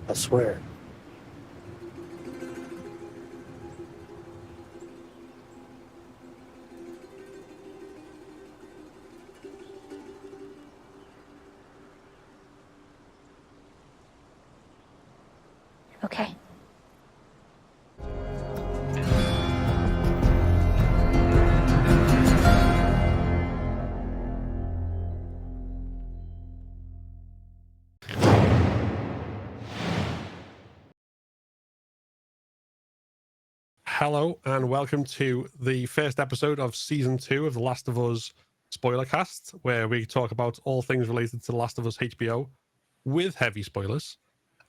I swear. Okay. Hello and welcome to the first episode of season 2 of The Last of Us Spoilercast, where we talk about all things related to The Last of Us HBO with heavy spoilers.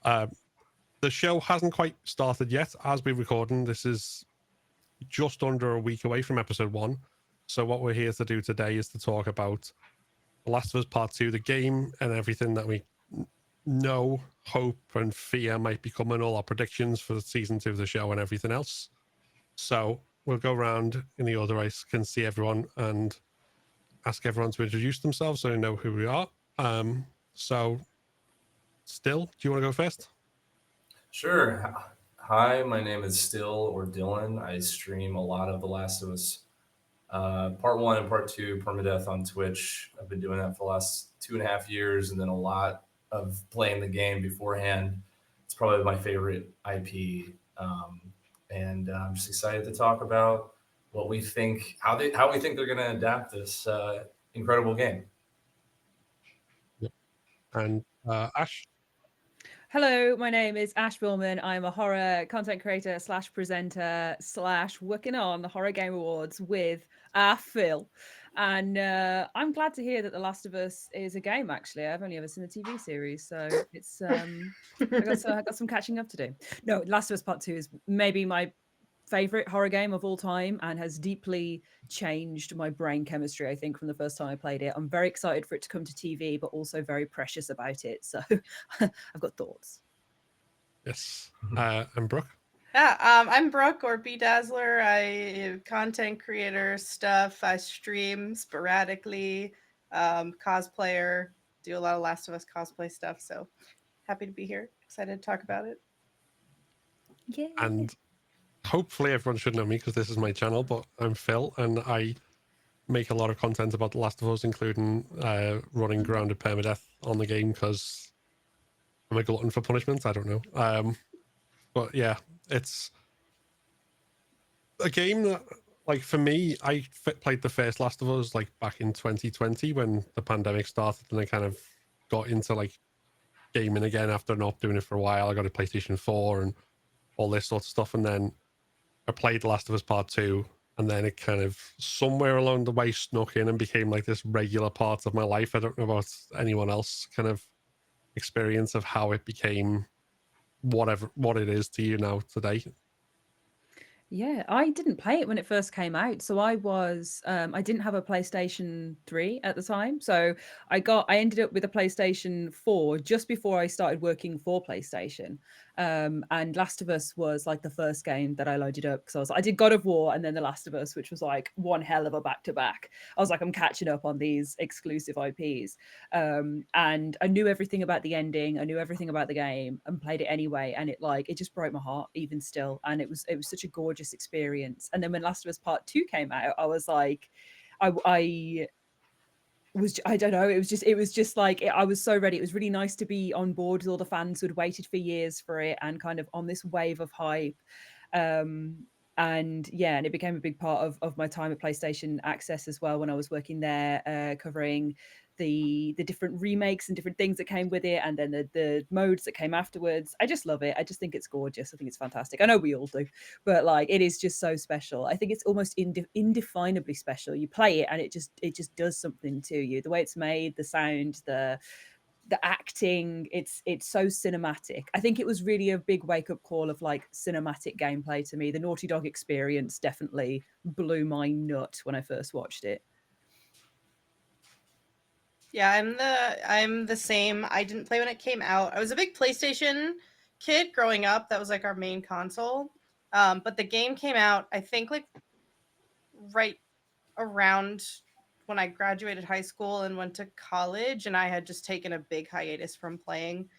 The show hasn't quite started yet as we're recording. This is just under a week away from episode 1. So what we're here to do today is to talk about The Last of Us Part 2, the game, and everything that we know, hope, and fear might be coming, all our predictions for season 2 of the show and everything else. So we'll go around in the order I can see everyone and ask everyone to introduce themselves so they know who we are. So, Still, do you want to go first? Sure. Hi, my name is Still or Dylan. I stream a lot of The Last of Us Part 1 and Part 2 Permadeath on Twitch. I've been doing that for the last 2.5 years, and then a lot of playing the game beforehand. It's probably my favorite IP. And I'm just excited to talk about what we think, how we think they're going to adapt this incredible game. Yep. And Ash? Hello, my name is Ash Billman. I'm a horror content creator / presenter / working on the Horror Game Awards with Phil. And I'm glad to hear that The Last of Us is a game, actually. I've only ever seen the TV series, so it's I got some catching up to do. No, Last of Us Part 2 is maybe my favorite horror game of all time and has deeply changed my brain chemistry, I think, from the first time I played it. I'm very excited for it to come to TV, but also very precious about it. So I've got thoughts. Yes. And Brooke? Yeah, I'm Brooke or B Dazzler. I content creator stuff. I stream sporadically, cosplayer, do a lot of Last of Us cosplay stuff. So happy to be here. Excited to talk about it. Yeah. And hopefully everyone should know me because this is my channel, but I'm Phil and I make a lot of content about The Last of Us, including running grounded permadeath on the game because I'm a glutton for punishment. I don't know. But yeah, it's a game that, like, for me, I played the first Last of Us like back in 2020 when the pandemic started, and I kind of got into like gaming again after not doing it for a while. I got a PlayStation 4 and all this sort of stuff, and then I played The Last of Us Part 2, and then it kind of somewhere along the way snuck in and became like this regular part of my life. I don't know about anyone else kind of experience of how it became what it is to you now today. Yeah, I didn't play it when it first came out. So I didn't have a PlayStation 3 at the time. So I ended up with a PlayStation 4 just before I started working for PlayStation. And Last of Us was like the first game that I loaded up because I did God of War and then The Last of Us, which was like one hell of a back to back. I was like, I'm catching up on these exclusive IPs. And I knew everything about the ending. I knew everything about the game and played it anyway. And it just broke my heart even still. And it was such a gorgeous experience. And then when Last of Us Part 2 came out, I was like, I don't know, it was just like I was so ready. It was really nice to be on board with all the fans who had waited for years for it and kind of on this wave of hype. And yeah, and it became a big part of my time at PlayStation Access as well when I was working there, covering the different remakes and different things that came with it, and then the modes that came afterwards. I just love it. I just think it's gorgeous. I think it's fantastic. I know we all do, but like it is just so special. I think it's almost indefinably special. You play it and it just does something to you. The way it's made, the sound, the acting, it's so cinematic. I think it was really a big wake-up call of like cinematic gameplay to me. The Naughty Dog experience definitely blew my nut when I first watched it. Yeah, I'm the same. I didn't play when it came out. I was a big PlayStation kid growing up. That was like our main console. But the game came out, I think, like right around when I graduated high school and went to college, and I had just taken a big hiatus from playing.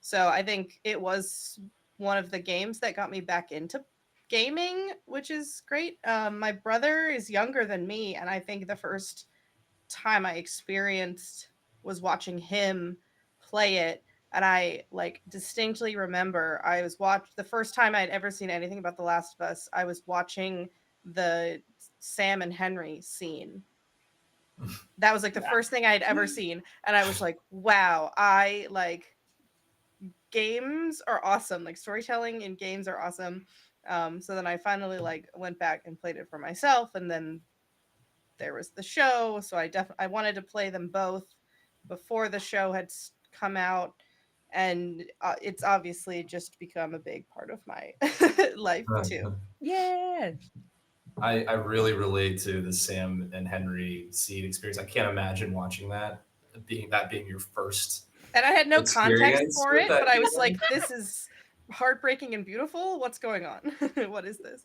So I think it was one of the games that got me back into gaming, which is great. My brother is younger than me, and I think the first time I experienced was watching him play it. And I like distinctly remember the first time I'd ever seen anything about The Last of Us. I was watching the Sam and Henry scene. That was like the first thing I'd ever seen, and I was like, wow, I like games are awesome. Like storytelling in games are awesome. So then I finally like went back and played it for myself, and then there was the show, so I wanted to play them both before the show had come out, and it's obviously just become a big part of my life too. Yeah. I really relate to the Sam and Henry seed experience. I can't imagine watching that being your first And I had no context experience for with it, that but I was game. like, this is heartbreaking and beautiful. What's going on? What is this?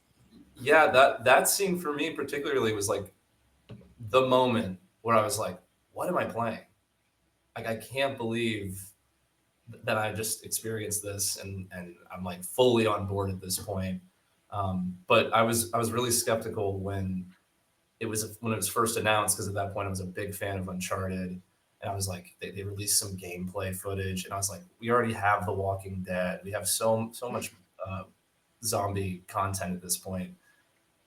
Yeah, that scene for me particularly was like the moment where I was like, what am I playing? Like I can't believe that I just experienced this, and I'm like fully on board at this point. But I was really skeptical when it was first announced, because at that point I was a big fan of Uncharted, and I was like, they released some gameplay footage, and I was like, we already have The Walking Dead, we have so much zombie content at this point.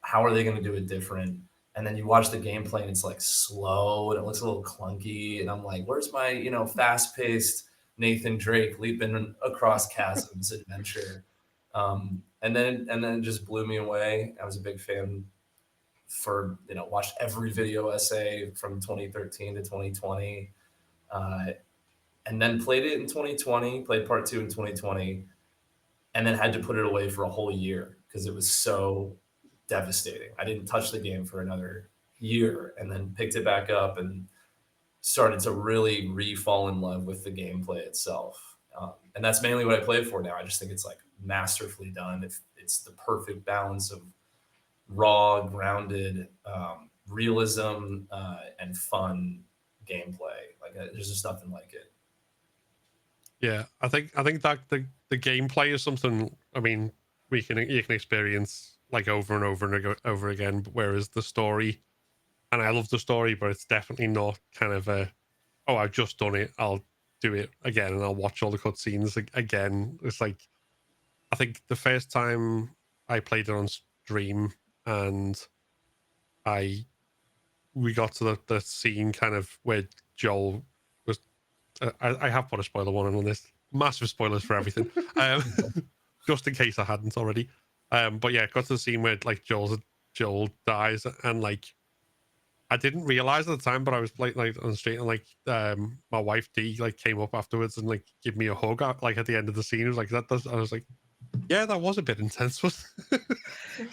How are they going to do it different? And then you watch the gameplay and it's like slow and it looks a little clunky, and I'm like, where's my fast paced Nathan Drake leaping across chasms adventure? And then it just blew me away. I was a big fan for watched every video essay from 2013 to 2020, uh, and then played it in 2020, played part 2 in 2020, and then had to put it away for a whole year because it was so devastating. I didn't touch the game for another year, and then picked it back up and started to really re-fall in love with the gameplay itself. And that's mainly what I play it for now. I just think it's like masterfully done. It's the perfect balance of raw, grounded realism and fun gameplay. Like there's just nothing like it. Yeah, I think that the gameplay is something. I mean, you can experience like over and over and over again. Whereas the story, and I love the story, but it's definitely not kind of a, oh, I've just done it, I'll do it again and I'll watch all the cutscenes again. It's like, I think the first time I played it on stream, and we got to the scene kind of where Joel was. I have put a spoiler warning on this. Massive spoilers for everything. Um, just in case I hadn't already. But yeah, got to the scene where like Joel dies, and like I didn't realize at the time, but I was like on the street, and like my wife Dee like came up afterwards and like give me a hug like at the end of the scene. It was like that does. I was like, yeah, that was a bit intense.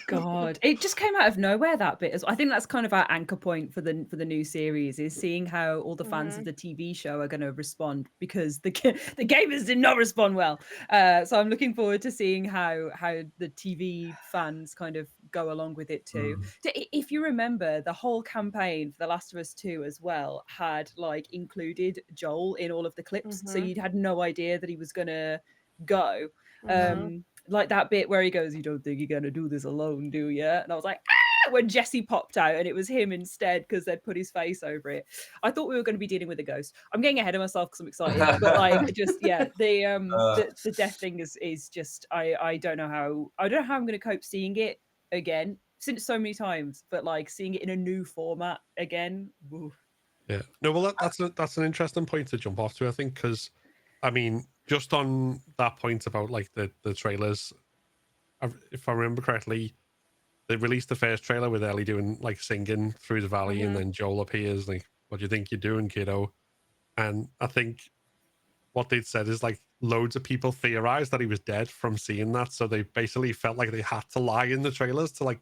God, it just came out of nowhere, that bit. I think that's kind of our anchor point for the new series, is seeing how all the fans of the TV show are going to respond, because the gamers did not respond well. So I'm looking forward to seeing how the TV fans kind of go along with it too. If you remember, the whole campaign for The Last of Us 2 as well had like included Joel in all of the clips, so you had no idea that he was going to go. Like that bit where he goes, "You don't think you're gonna do this alone, do you?" And I was like, ah! When Jesse popped out and it was him instead, because they'd put his face over it. I thought we were going to be dealing with a ghost. I'm getting ahead of myself because I'm excited, but like, just yeah, the death thing is just I don't know how I'm going to cope seeing it again, since so many times, but like seeing it in a new format again. Oof. Yeah. No, well, that's an interesting point to jump off to, I think, because I mean, just on that point about like the trailers, if I remember correctly, they released the first trailer with Ellie doing like singing through the valley, and then Joel appears like, "What do you think you're doing, kiddo?" And I think what they'd said is like loads of people theorized that he was dead from seeing that, so they basically felt like they had to lie in the trailers to like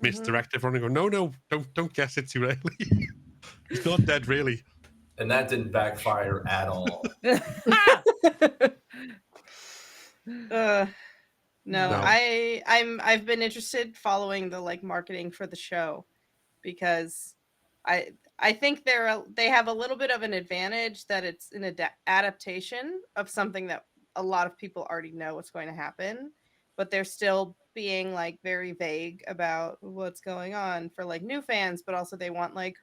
misdirect everyone and go, no, don't guess it too early. He's not dead, really. And that didn't backfire at all. No, No. I've been interested following the like marketing for the show, because I think they have a little bit of an advantage that it's an adaptation of something that a lot of people already know what's going to happen, but they're still being like very vague about what's going on for like new fans, but also they want like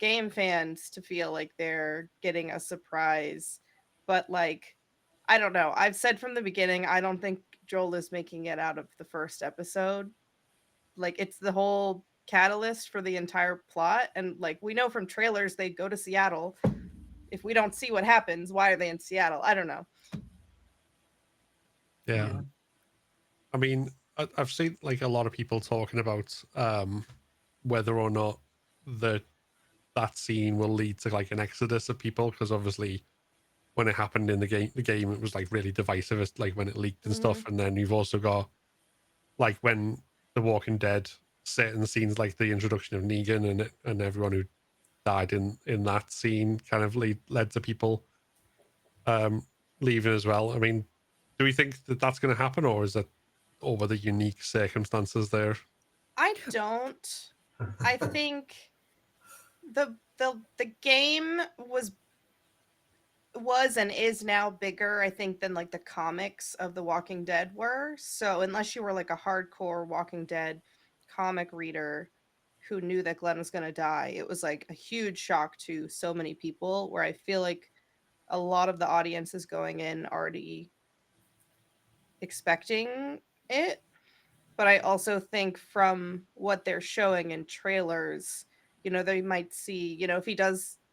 game fans to feel like they're getting a surprise. But like, I don't know. I've said from the beginning, I don't think Joel is making it out of the first episode. Like, it's the whole catalyst for the entire plot. And like, we know from trailers they go to Seattle. If we don't see what happens, why are they in Seattle? I don't know. Yeah. I mean, I've seen like a lot of people talking about whether or not that scene will lead to like an exodus of people, because obviously when it happened in the game it was like really divisive, it's like when it leaked and stuff. And then you've also got like when The Walking Dead, certain scenes like the introduction of Negan and everyone who died in that scene kind of led to people leaving as well. I mean, do we think that that's going to happen, or is that over the unique circumstances there? I don't. I think the game was and is now bigger, I think, than like the comics of The Walking Dead were. So unless you were like a hardcore Walking Dead comic reader who knew that Glenn was going to die, it was like a huge shock to so many people, where I feel like a lot of the audience is going in already expecting it. But I also think from what they're showing in trailers, you know, they might see, you know, if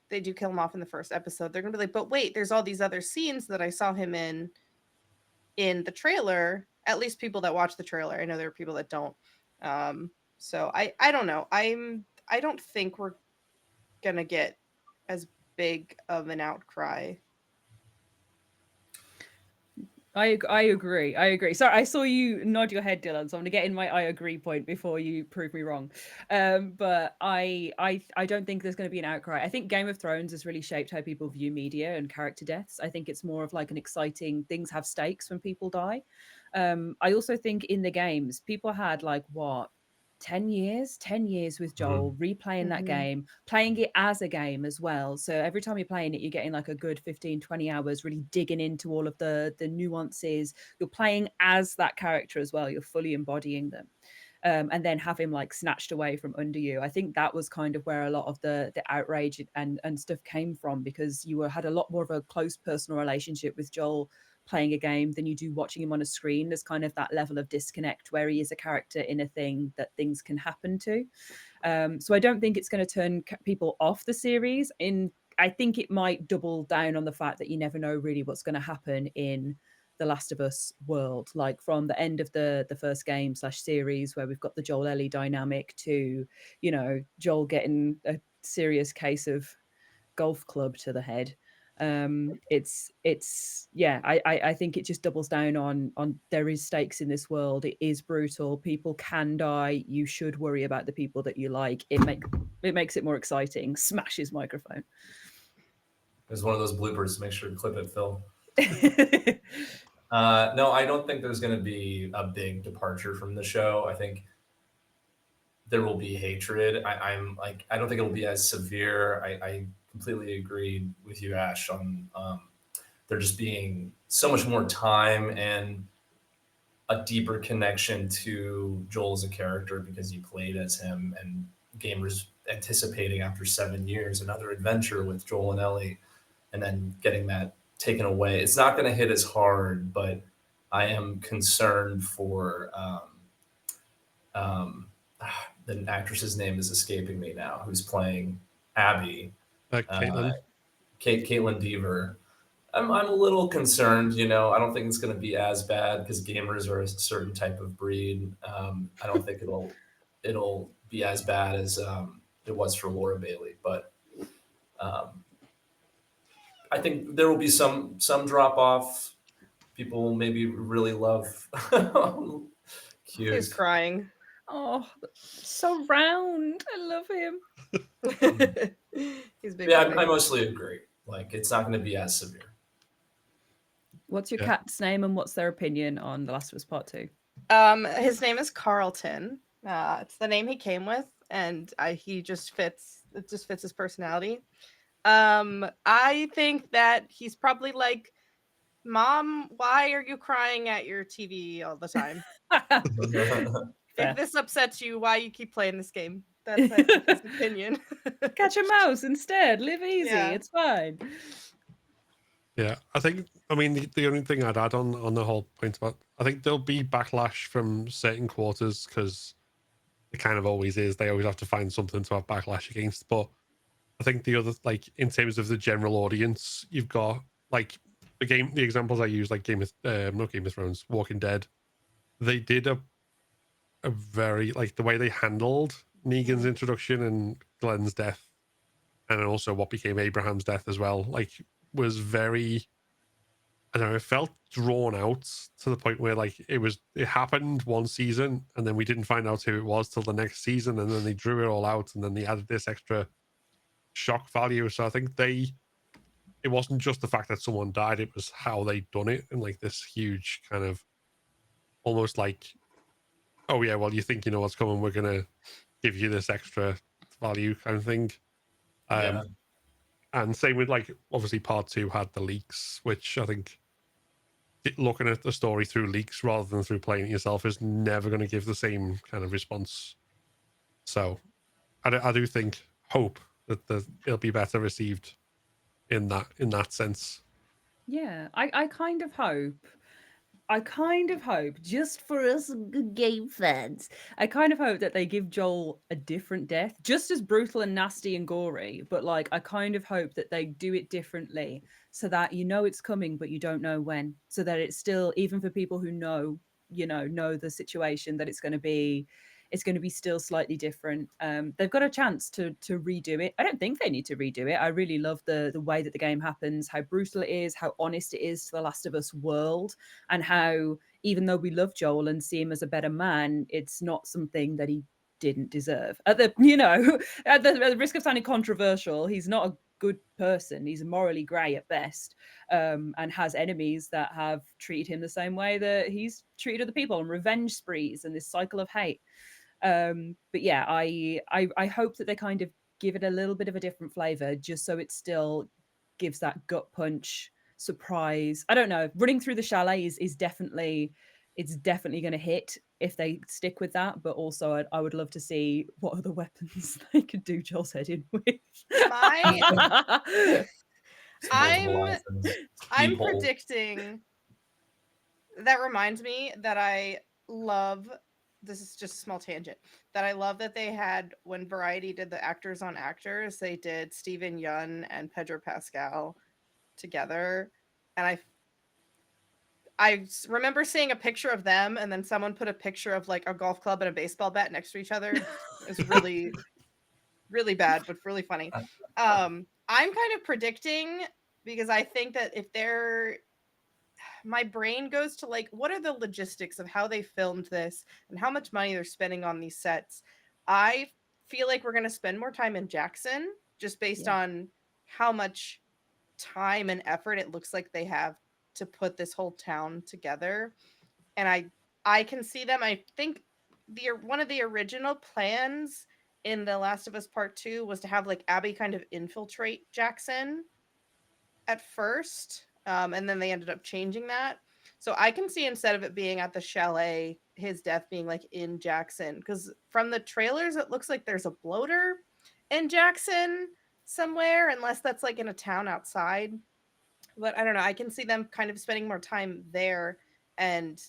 they do kill him off in the first episode, they're gonna be like, but wait, there's all these other scenes that I saw him in the trailer. At least people that watch the trailer. I know there are people that don't. So I don't know. I don't think we're gonna get as big of an outcry. I agree. I agree. Sorry, I saw you nod your head, Dylan. So I'm gonna get in my I agree point before you prove me wrong. But I don't think there's going to be an outcry. I think Game of Thrones has really shaped how people view media and character deaths. I think it's more of like an exciting, things have stakes when people die. I also think in the games, people had like what, 10 years with Joel, replaying that game, playing it as a game as well. So every time you're playing it, you're getting like a good 15, 20 hours really digging into all of the nuances. You're playing as that character as well. You're fully embodying them. And then have him like snatched away from under you. I think that was kind of where a lot of the outrage and stuff came from, because you had a lot more of a close personal relationship with Joel playing a game than you do watching him on a screen. There's kind of that level of disconnect where he is a character in a thing that things can happen to. So I don't think it's going to turn people off the series. I think it might double down on the fact that you never know really what's going to happen in the Last of Us world, like from the end of the first game / series where we've got the Joel Ellie dynamic to, you know, Joel getting a serious case of golf club to the head. It's yeah, I think it just doubles down on there is stakes in this world. It is brutal. People can die. You should worry about the people that you like. It makes it more exciting. Smash his microphone. There's one of those bloopers. Make sure to clip it, Phil. No, I don't think there's going to be a big departure from the show. I think there will be hatred. I don't think it'll be as severe. I completely agree with you, Ash, on there just being so much more time and a deeper connection to Joel as a character because you played as him, and gamers anticipating after 7 years another adventure with Joel and Ellie, and then getting that taken away. It's not going to hit as hard, but I am concerned for the actress's name is escaping me now, who's playing Abby. Caitlin. Caitlin Dever. I'm a little concerned, you know. I don't think it's going to be as bad because gamers are a certain type of breed. I don't think it'll be as bad as it was for Laura Bailey, but I think there will be some drop off. People will maybe really love Cute. He's crying. Oh, so round. I love him. He's big. Yeah, I mostly agree. Like, it's not going to be as severe. What's your cat's name and what's their opinion on The Last of Us Part 2? His name is Carlton. It's the name he came with, and he just fits. It just fits his personality. I think that he's probably like Mom, why are you crying at your TV all the time? Fair. If this upsets you, why you keep playing this game? That's, I think, his opinion. Catch a mouse instead. Live easy. Yeah. It's fine. Yeah, I mean, the only thing I'd add on the whole point about, I think there'll be backlash from certain quarters because it kind of always is. They always have to find something to have backlash against. But I think the other, like, in terms of the general audience, you've got like the examples I use, like not Game of Thrones, Walking Dead. They did a very, like, the way they handled Negan's introduction and Glenn's death, and then also what became Abraham's death as well, like, was very, I don't know, it felt drawn out to the point where, like, it happened one season and then we didn't find out who it was till the next season, and then they drew it all out and then they added this extra shock value. So I think it wasn't just the fact that someone died, it was how they'd done it, and like this huge kind of almost like, oh yeah, well, you think you know what's coming, we're gonna give you this extra value kind of thing. Yeah. And same with, like, obviously part 2 had the leaks, which I think looking at the story through leaks rather than through playing it yourself is never going to give the same kind of response. So I do think, hope that it'll be better received in that sense. Yeah, I kind of hope. I kind of hope, just for us good game fans, I kind of hope that they give Joel a different death, just as brutal and nasty and gory, but like I kind of hope that they do it differently so that you know it's coming, but you don't know when. So that it's still, even for people who know, know the situation, that it's going to be still slightly different. They've got a chance to redo it. I don't think they need to redo it. I really love the way that the game happens, how brutal it is, how honest it is to the Last of Us world, and how even though we love Joel and see him as a better man, it's not something that he didn't deserve. At the at the risk of sounding controversial, he's not a good person. He's morally grey at best, and has enemies that have treated him the same way that he's treated other people, and revenge sprees and this cycle of hate. But yeah, I hope that they kind of give it a little bit of a different flavor, just so it still gives that gut punch surprise. I don't know. Running through the chalet is definitely, it's definitely going to hit if they stick with that. But also, I would love to see what other weapons they could do Joel's head in with. I'm predicting. That reminds me that I love. This is just a small tangent. That I love that they had, when Variety did the actors on actors, they did Steven Yeun and Pedro Pascal together, and I remember seeing a picture of them, and then someone put a picture of like a golf club and a baseball bat next to each other. It's really, really bad, but really funny. I'm kind of predicting, because I think that if they're, my brain goes to like, what are the logistics of how they filmed this and how much money they're spending on these sets. I feel like we're going to spend more time in Jackson, just based on how much time and effort it looks like they have to put this whole town together. And I can see them. I think one of the original plans in The Last of Us Part 2 was to have like Abby kind of infiltrate Jackson at first, and then they ended up changing that. So I can see, instead of it being at the chalet, his death being like in Jackson, because from the trailers it looks like there's a bloater in Jackson somewhere, unless that's like in a town outside. But I don't know, I can see them kind of spending more time there and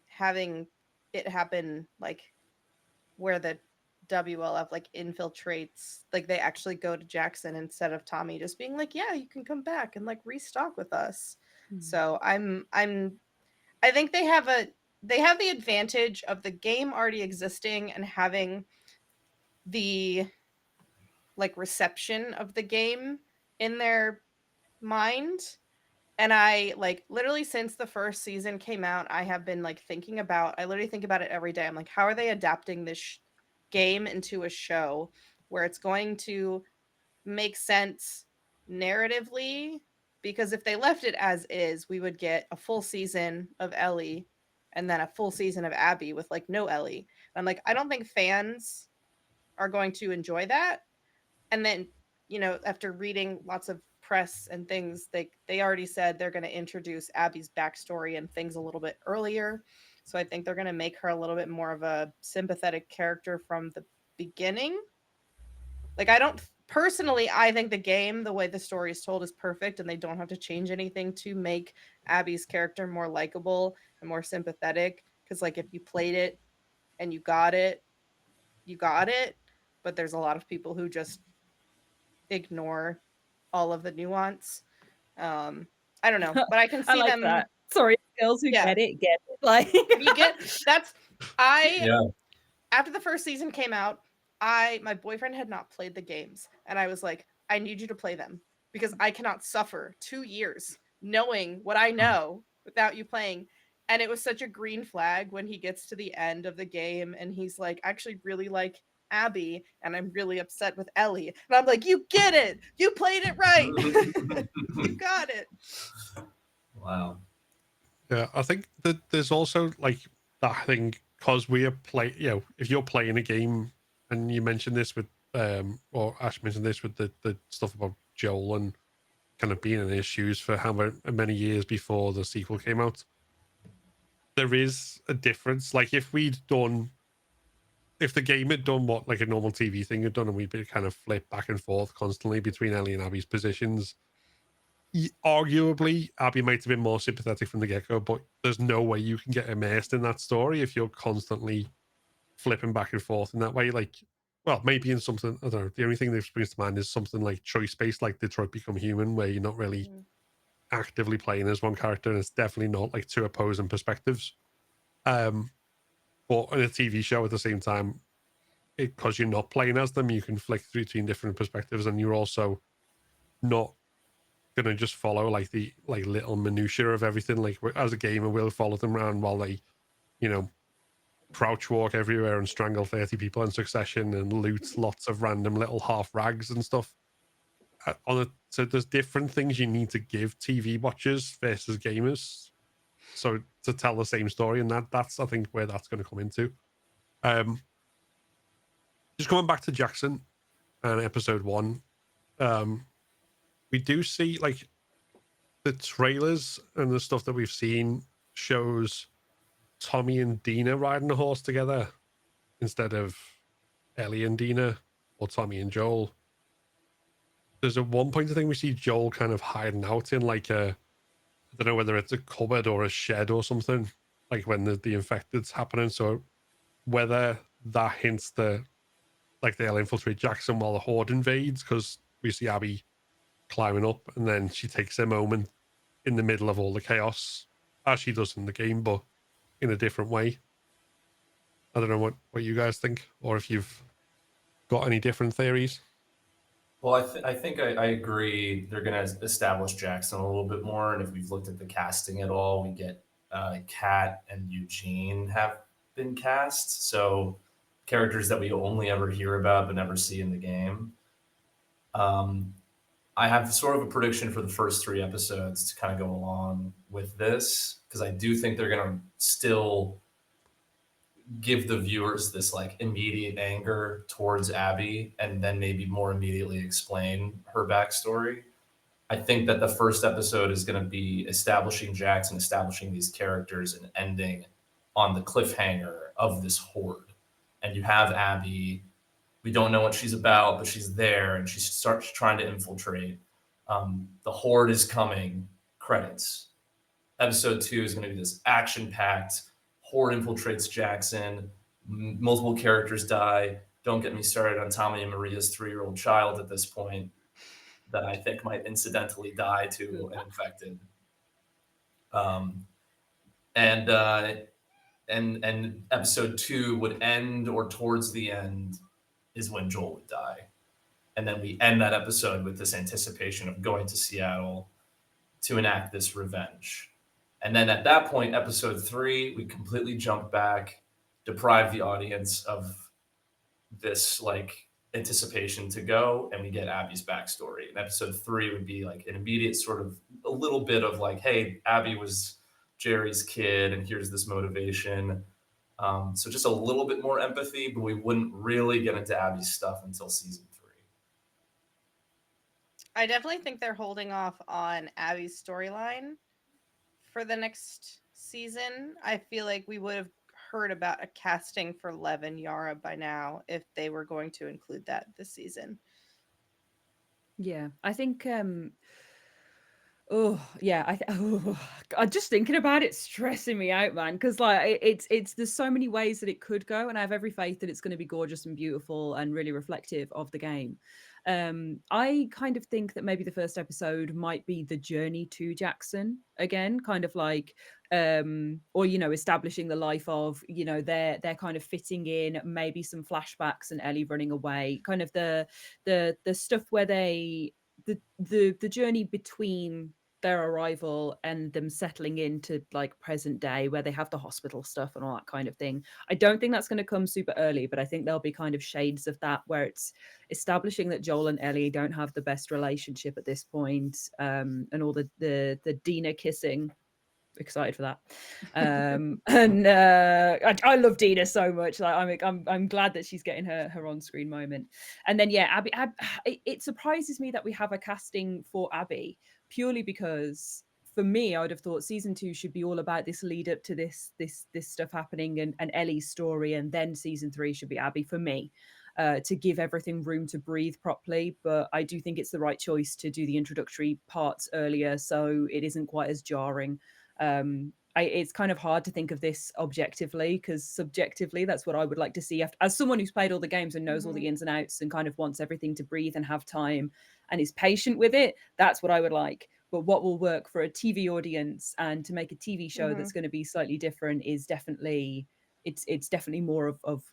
having it happen like where the WLF like infiltrates, like they actually go to Jackson instead of Tommy just being like, yeah, you can come back and like restock with us. So I think they have the advantage of the game already existing and having the like reception of the game in their mind. And I like, literally since the first season came out, I have been like thinking about, I literally think about it every day. I'm like, how are they adapting this game into a show where it's going to make sense narratively? Because if they left it as is, we would get a full season of Ellie and then a full season of Abby with like no Ellie. And I'm like, I don't think fans are going to enjoy that. And then, after reading lots of press and things, they already said they're going to introduce Abby's backstory and things a little bit earlier. So I think they're going to make her a little bit more of a sympathetic character from the beginning. Like, I don't personally, I think the game, the way the story is told, is perfect, and they don't have to change anything to make Abby's character more likable and more sympathetic. Because, like, if you played it and you got it, you got it. But there's a lot of people who just ignore all of the nuance. I don't know, but I can I see like them. that. Sorry, girls who Yeah. get it. Like, You get that's I Yeah. after the first season came out, my boyfriend had not played the games, and I was like, I need you to play them because I cannot suffer 2 years knowing what I know without you playing. And it was such a green flag when he gets to the end of the game and he's like, I actually really like Abby and I'm really upset with Ellie. And I'm like, you get it. You played it right. You got it. Wow. Yeah, I think that there's also like that thing because we are if you're playing a game and you mentioned this with or Ash mentioned this with the stuff about Joel and kind of being in his shoes for how many years before the sequel came out. There is a difference. Like if the game had done what like a normal TV thing had done, and we'd been kind of flip back and forth constantly between Ellie and Abby's positions, arguably Abby might have been more sympathetic from the get-go, but there's no way you can get immersed in that story if you're constantly flipping back and forth in that way. Like, well, maybe in something, I don't know, the only thing that springs to mind is something like choice-based, like Detroit Become Human, where you're not really actively playing as one character, and it's definitely not like two opposing perspectives. But in a TV show at the same time, because you're not playing as them, you can flick between different perspectives, and you're also not gonna just follow like the little minutiae of everything. Like as a gamer, we'll follow them around while they, crouch walk everywhere and strangle 30 people in succession and loot lots of random little half rags and stuff. So there's different things you need to give TV watchers versus gamers, so to tell the same story, and that's I think where that's going to come into. Just coming back to Jackson and episode 1, we do see like the trailers and the stuff that we've seen shows Tommy and Dina riding a horse together instead of Ellie and Dina or Tommy and Joel. There's at one point I think we see Joel kind of hiding out in like I don't know whether it's a cupboard or a shed or something, like when the infected's happening. So whether that hints that like they'll infiltrate Jackson while the Horde invades, because we see Abby climbing up and then she takes a moment in the middle of all the chaos, as she does in the game, but in a different way. I don't know what you guys think, or if you've got any different theories. Well, I think I agree. They're going to establish Jackson a little bit more, and if we've looked at the casting at all, we get Kat and Eugene have been cast, so characters that we only ever hear about but never see in the game. I have sort of a prediction for the first 3 episodes to kind of go along with this, because I do think they're going to still give the viewers this like immediate anger towards Abby and then maybe more immediately explain her backstory. I think that the first episode is going to be establishing Jackson, establishing these characters, and ending on the cliffhanger of this horde. And you have Abby. We don't know what she's about, but she's there and she starts trying to infiltrate. The horde is coming. Credits. Episode 2 is going to be this action-packed. Horde infiltrates Jackson. Multiple characters die. Don't get me started on Tommy and Maria's 3-year-old child at this point that I think might incidentally die to an infected. And episode 2 would end, or towards the end is when Joel would die. And then we end that episode with this anticipation of going to Seattle to enact this revenge. And then at that point, episode 3, we completely jump back, deprive the audience of this like anticipation to go, and we get Abby's backstory. And episode 3 would be like an immediate sort of a little bit of like, hey, Abby was Jerry's kid, and here's this motivation. So just a little bit more empathy, but we wouldn't really get into Abby's stuff until season 3. I definitely think they're holding off on Abby's storyline for the next season. I feel like we would have heard about a casting for Lev and Yara by now if they were going to include that this season. Yeah, I think oh yeah, God, just thinking about it stressing me out, man. Because like it's there's so many ways that it could go, and I have every faith that it's going to be gorgeous and beautiful and really reflective of the game. I kind of think that maybe the first episode might be the journey to Jackson again, kind of like or establishing the life of they're kind of fitting in, maybe some flashbacks and Ellie running away, kind of the stuff where the journey between their arrival and them settling into like present day where they have the hospital stuff and all that kind of thing. I don't think that's going to come super early, but I think there'll be kind of shades of that where it's establishing that Joel and Ellie don't have the best relationship at this point, and all the Dina kissing. Excited for that. And I love Dina so much. Like I'm glad that she's getting her on-screen moment. And then yeah, Abby it surprises me that we have a casting for Abby purely because for me, I would have thought season 2 should be all about this lead up to this stuff happening and Ellie's story, and then season 3 should be Abby for me. To give everything room to breathe properly, but I do think it's the right choice to do the introductory parts earlier so it isn't quite as jarring. It's kind of hard to think of this objectively because subjectively that's what I would like to see as someone who's played all the games and knows all the ins and outs and kind of wants everything to breathe and have time and is patient with it. That's what I would like. But what will work for a TV audience and to make a TV show that's going to be slightly different is definitely it's definitely more of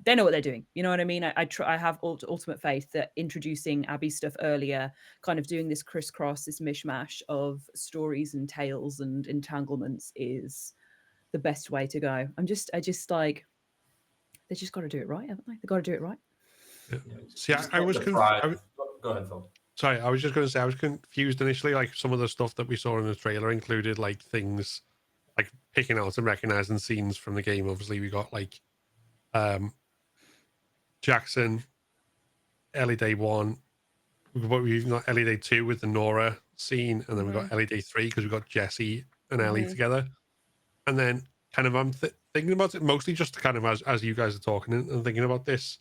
they know what they're doing. You know what I mean? I have ultimate faith that introducing Abby's stuff earlier, kind of doing this crisscross, this mishmash of stories and tales and entanglements is the best way to go. I just like, they just got to do it right, haven't they? They got to do it right. Yeah. Yeah, See, just I was go ahead, Phil. Sorry, I was just going to say I was confused initially. Like some of the stuff that we saw in the trailer included like things like picking out and recognizing scenes from the game. Obviously, we got like Jackson, Ellie Day 1, we've got Ellie Day 2 with the Nora scene, and then we got Ellie Day 3 because we got Jesse and Ellie together. And then kind of I'm thinking about it mostly just kind of as you guys are talking and thinking about this,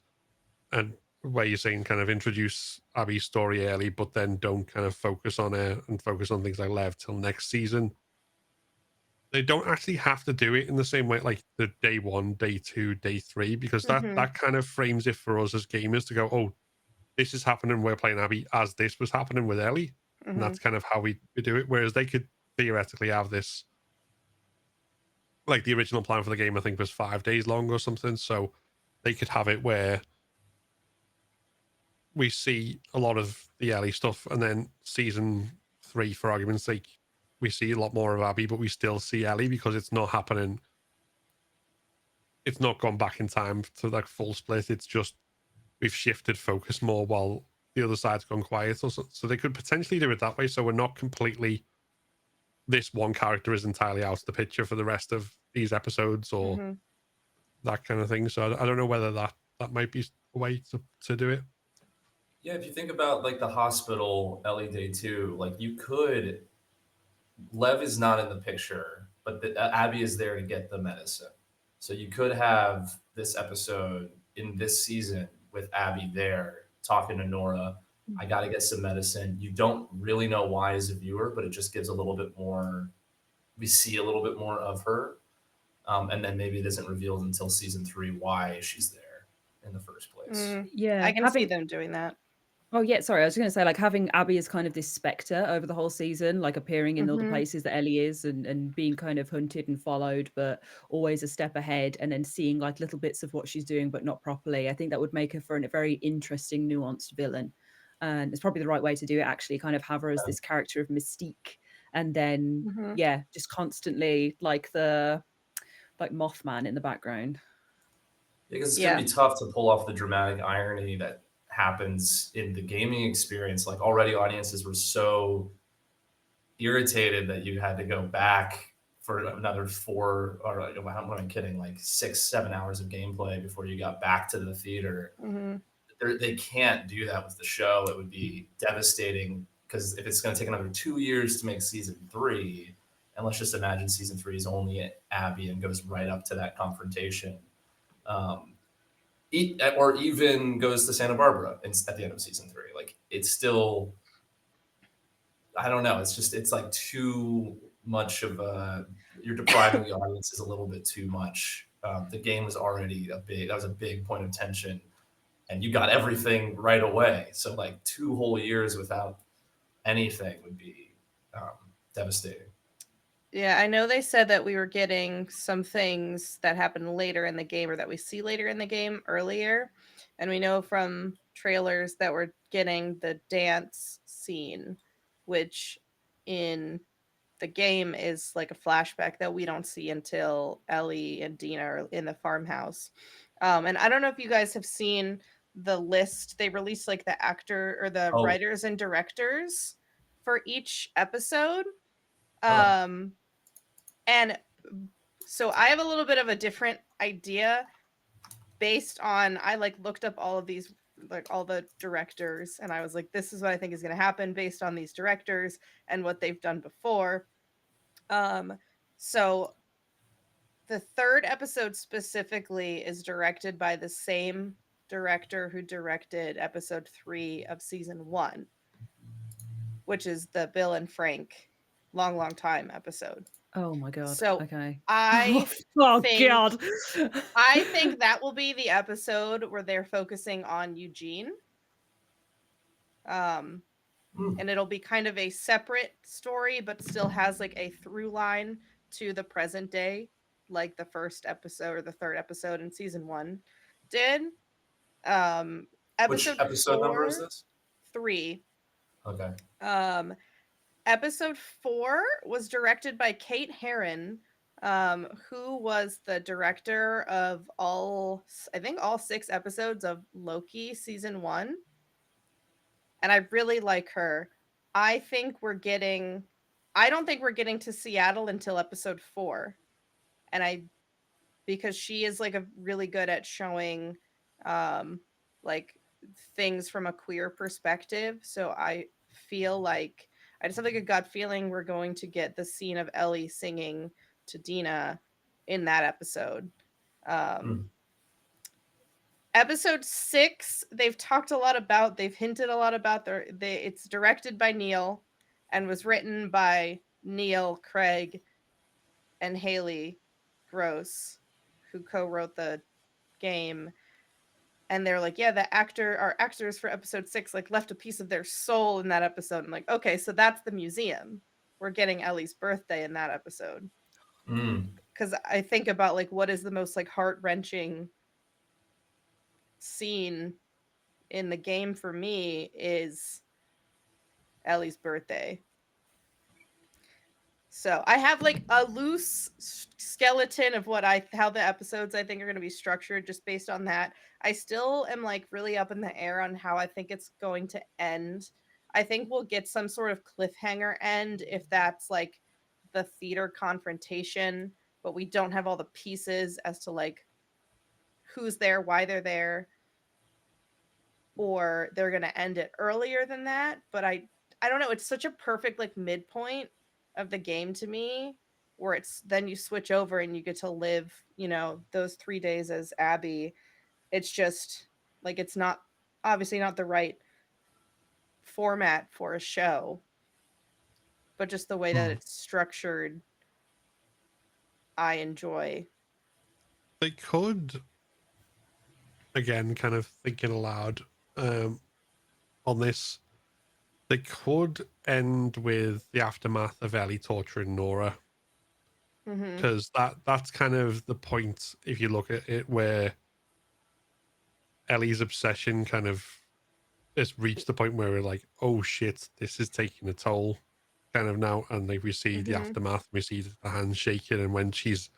and where you're saying kind of introduce Abby's story early, but then don't kind of focus on her and focus on things like Lev till next season. They don't actually have to do it in the same way, like the day 1, day 2, day 3, because that kind of frames it for us as gamers to go, oh, this is happening, we're playing Abby as this was happening with Ellie. And that's kind of how we do it. Whereas they could theoretically have this, like the original plan for the game, I think was 5 days long or something. So they could have it where we see a lot of the Ellie stuff, and then season 3, for argument's sake, we see a lot more of Abby, but we still see Ellie because it's not happening. It's not gone back in time to like full split. It's just we've shifted focus more while the other side's gone quiet. Or so they could potentially do it that way. So we're not completely, this one character is entirely out of the picture for the rest of these episodes or that kind of thing. So I don't know whether that might be a way to do it. Yeah, if you think about like the hospital Ellie Day 2, like you could, Lev is not in the picture, but Abby is there to get the medicine. So you could have this episode in this season with Abby there talking to Nora. I got to get some medicine. You don't really know why as a viewer, but it just gives a little bit more. We see a little bit more of her. And then maybe it isn't revealed until season 3 why she's there in the first place. Yeah, I can see them doing that. Oh yeah, sorry. I was going to say, like, having Abby as kind of this specter over the whole season, like appearing in all the places that Ellie is and being kind of hunted and followed, but always a step ahead, and then seeing like little bits of what she's doing, but not properly. I think that would make her for a very interesting, nuanced villain. And it's probably the right way to do it, actually, kind of have her as this character of mystique. And then, yeah, just constantly like Mothman in the background. Because it's going to be tough to pull off the dramatic irony that happens in the gaming experience. Like already audiences were so irritated that you had to go back for another 4 or what am I kidding, like 6-7 hours of gameplay before you got back to the theater. they can't do that with the show. It would be devastating because if it's going to take another 2 years to make season 3, and let's just imagine season 3 is only Abby and goes right up to that confrontation, or even goes to Santa Barbara at the end of season 3. Like, it's still, I don't know. It's like too much of a, you're depriving the audiences a little bit too much. The game was already that was a big point of tension, and you got everything right away. So like 2 whole years without anything would be devastating. Yeah, I know they said that we were getting some things that happen later in the game, or that we see later in the game earlier. And we know from trailers that we're getting the dance scene, which in the game is like a flashback that we don't see until Ellie and Dina are in the farmhouse. And I don't know if you guys have seen the list. They released like the actor or the writers and directors for each episode. And so I have a little bit of a different idea based on, I like looked up all of these, like all the directors, and I was like, this is what I think is going to happen based on these directors and what they've done before. So the 3rd episode specifically is directed by the same director who directed episode 3 of season 1, which is the Bill and Frank long time episode. Oh my god. So okay. I God. I think that will be the episode where they're focusing on Eugene. And it'll be kind of a separate story, but still has like a through line to the present day, like the 1st episode or the 3rd episode in season 1 did. Which episode number is this? 3. Okay. Episode 4 was directed by Kate Herron, who was the director of all 6 episodes of Loki season 1. And I really like her. I don't think we're getting to Seattle until episode 4. And because she is like a really good at showing like things from a queer perspective. So I feel like I just have like a gut feeling we're going to get the scene of Ellie singing to Dina in that episode. Episode 6, they've hinted a lot about it's directed by Neil and was written by Neil, Craig, and Haley Gross, who co-wrote the game. And they're like, yeah, our actors for episode 6 like left a piece of their soul in that episode. I'm like, okay, so that's the museum. We're getting Ellie's birthday in that episode. Because I think about like what is the most like heart-wrenching scene in the game for me is Ellie's birthday. So I have like a loose skeleton of how the episodes I think are going to be structured just based on that. I still am like really up in the air on how I think it's going to end. I think we'll get some sort of cliffhanger end if that's like the theater confrontation, but we don't have all the pieces as to like who's there, why they're there, or they're going to end it earlier than that. But I don't know. It's such a perfect like midpoint of the game to me, where it's then you switch over and you get to live, those 3 days as Abby. It's just like, it's not obviously not the right format for a show, but just the way that it's structured, I enjoy. They could, again, kind of thinking aloud on this, they could end with the aftermath of Ellie torturing Nora. Because that's kind of the point, if you look at it, where Ellie's obsession kind of has reached the point where we're like, oh shit, this is taking a toll kind of now. And like we see the aftermath, we see the hands shaking, and when she's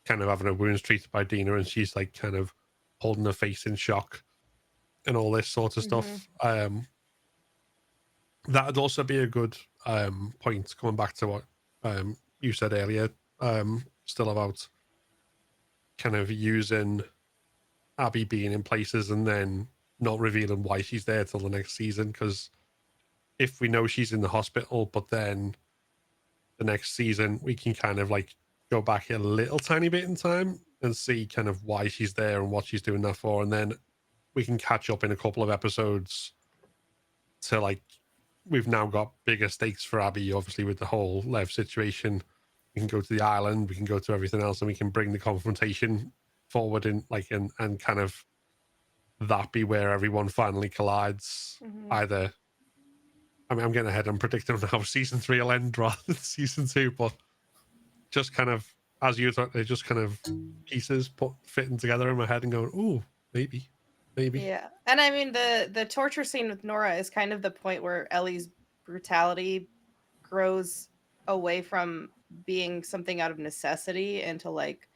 kind of having her wounds treated by Dina and she's like kind of holding her face in shock and all this sort of stuff. That'd also be a good point, coming back to what you said earlier, still about kind of using Abby being in places and then not revealing why she's there till the next season, because if we know she's in the hospital, but then the next season we can kind of like go back a little tiny bit in time and see kind of why she's there and what she's doing that for, and then we can catch up in a couple of episodes to like, we've now got bigger stakes for Abby, obviously, with the whole Lev situation. We can go to the island, we can go to everything else, and we can bring the confrontation forward in like, and kind of that be where everyone finally collides. Either, I mean, I'm getting ahead, I'm predicting how season 3 will end rather than season 2, but just kind of, as you thought, they're just kind of pieces fitting together in my head and going, ooh, maybe. Yeah, and I mean the torture scene with Nora is kind of the point where Ellie's brutality grows away from being something out of necessity into like,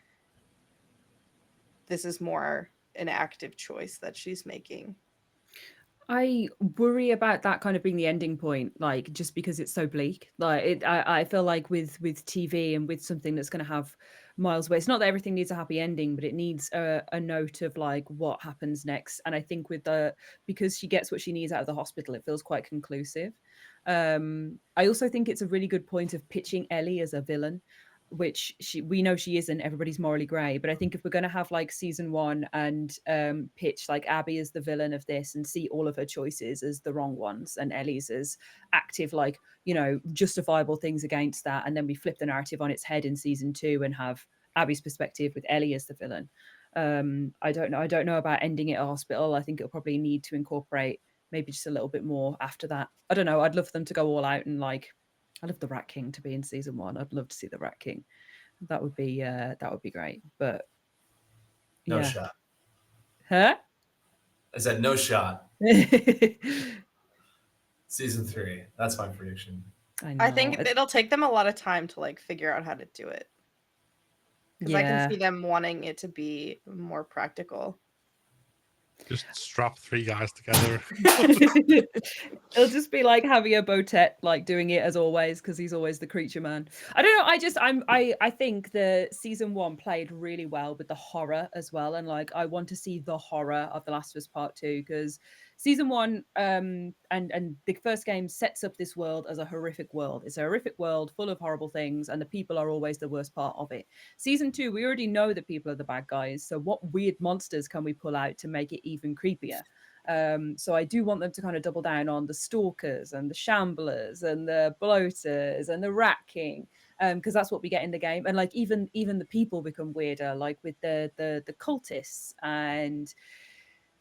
this is more an active choice that she's making. I worry about that kind of being the ending point, like just because it's so bleak. Like I feel like with TV and with something that's going to have miles away. It's not that everything needs a happy ending, but it needs a note of like what happens next. And I think with because she gets what she needs out of the hospital, it feels quite conclusive. I also think it's a really good point of pitching Ellie as a villain, which we know she isn't. Everybody's morally grey, but I think if we're going to have like season 1 and pitch like Abby as the villain of this and see all of her choices as the wrong ones and Ellie's as active, like, you know, justifiable things against that, and then we flip the narrative on its head in season 2 and have Abby's perspective with Ellie as the villain. I don't know about ending it at hospital. I think it'll probably need to incorporate maybe just a little bit more after that. I don't know, I'd love for them to go all out and like, I love the Rat King to be in season 1. I'd love to see the Rat King. That would be great. But No yeah. shot. Huh? I said no shot. Season 3. That's my prediction. I think it'll take them a lot of time to like figure out how to do it. Because I can see them wanting it to be more practical. Just strap 3 guys together. It'll just be like Javier Botet, like doing it as always, because he's always the creature man. I don't know. I think the season 1 played really well with the horror as well, and like I want to see the horror of The Last of Us Part 2, because season 1 and the first game sets up this world as a horrific world. It's a horrific world full of horrible things, and the people are always the worst part of it. Season 2, we already know that people are the bad guys, so what weird monsters can we pull out to make it even creepier? So I do want them to kind of double down on the stalkers and the shamblers and the bloaters and the rat king, because that's what we get in the game. And like even the people become weirder, like with the cultists and,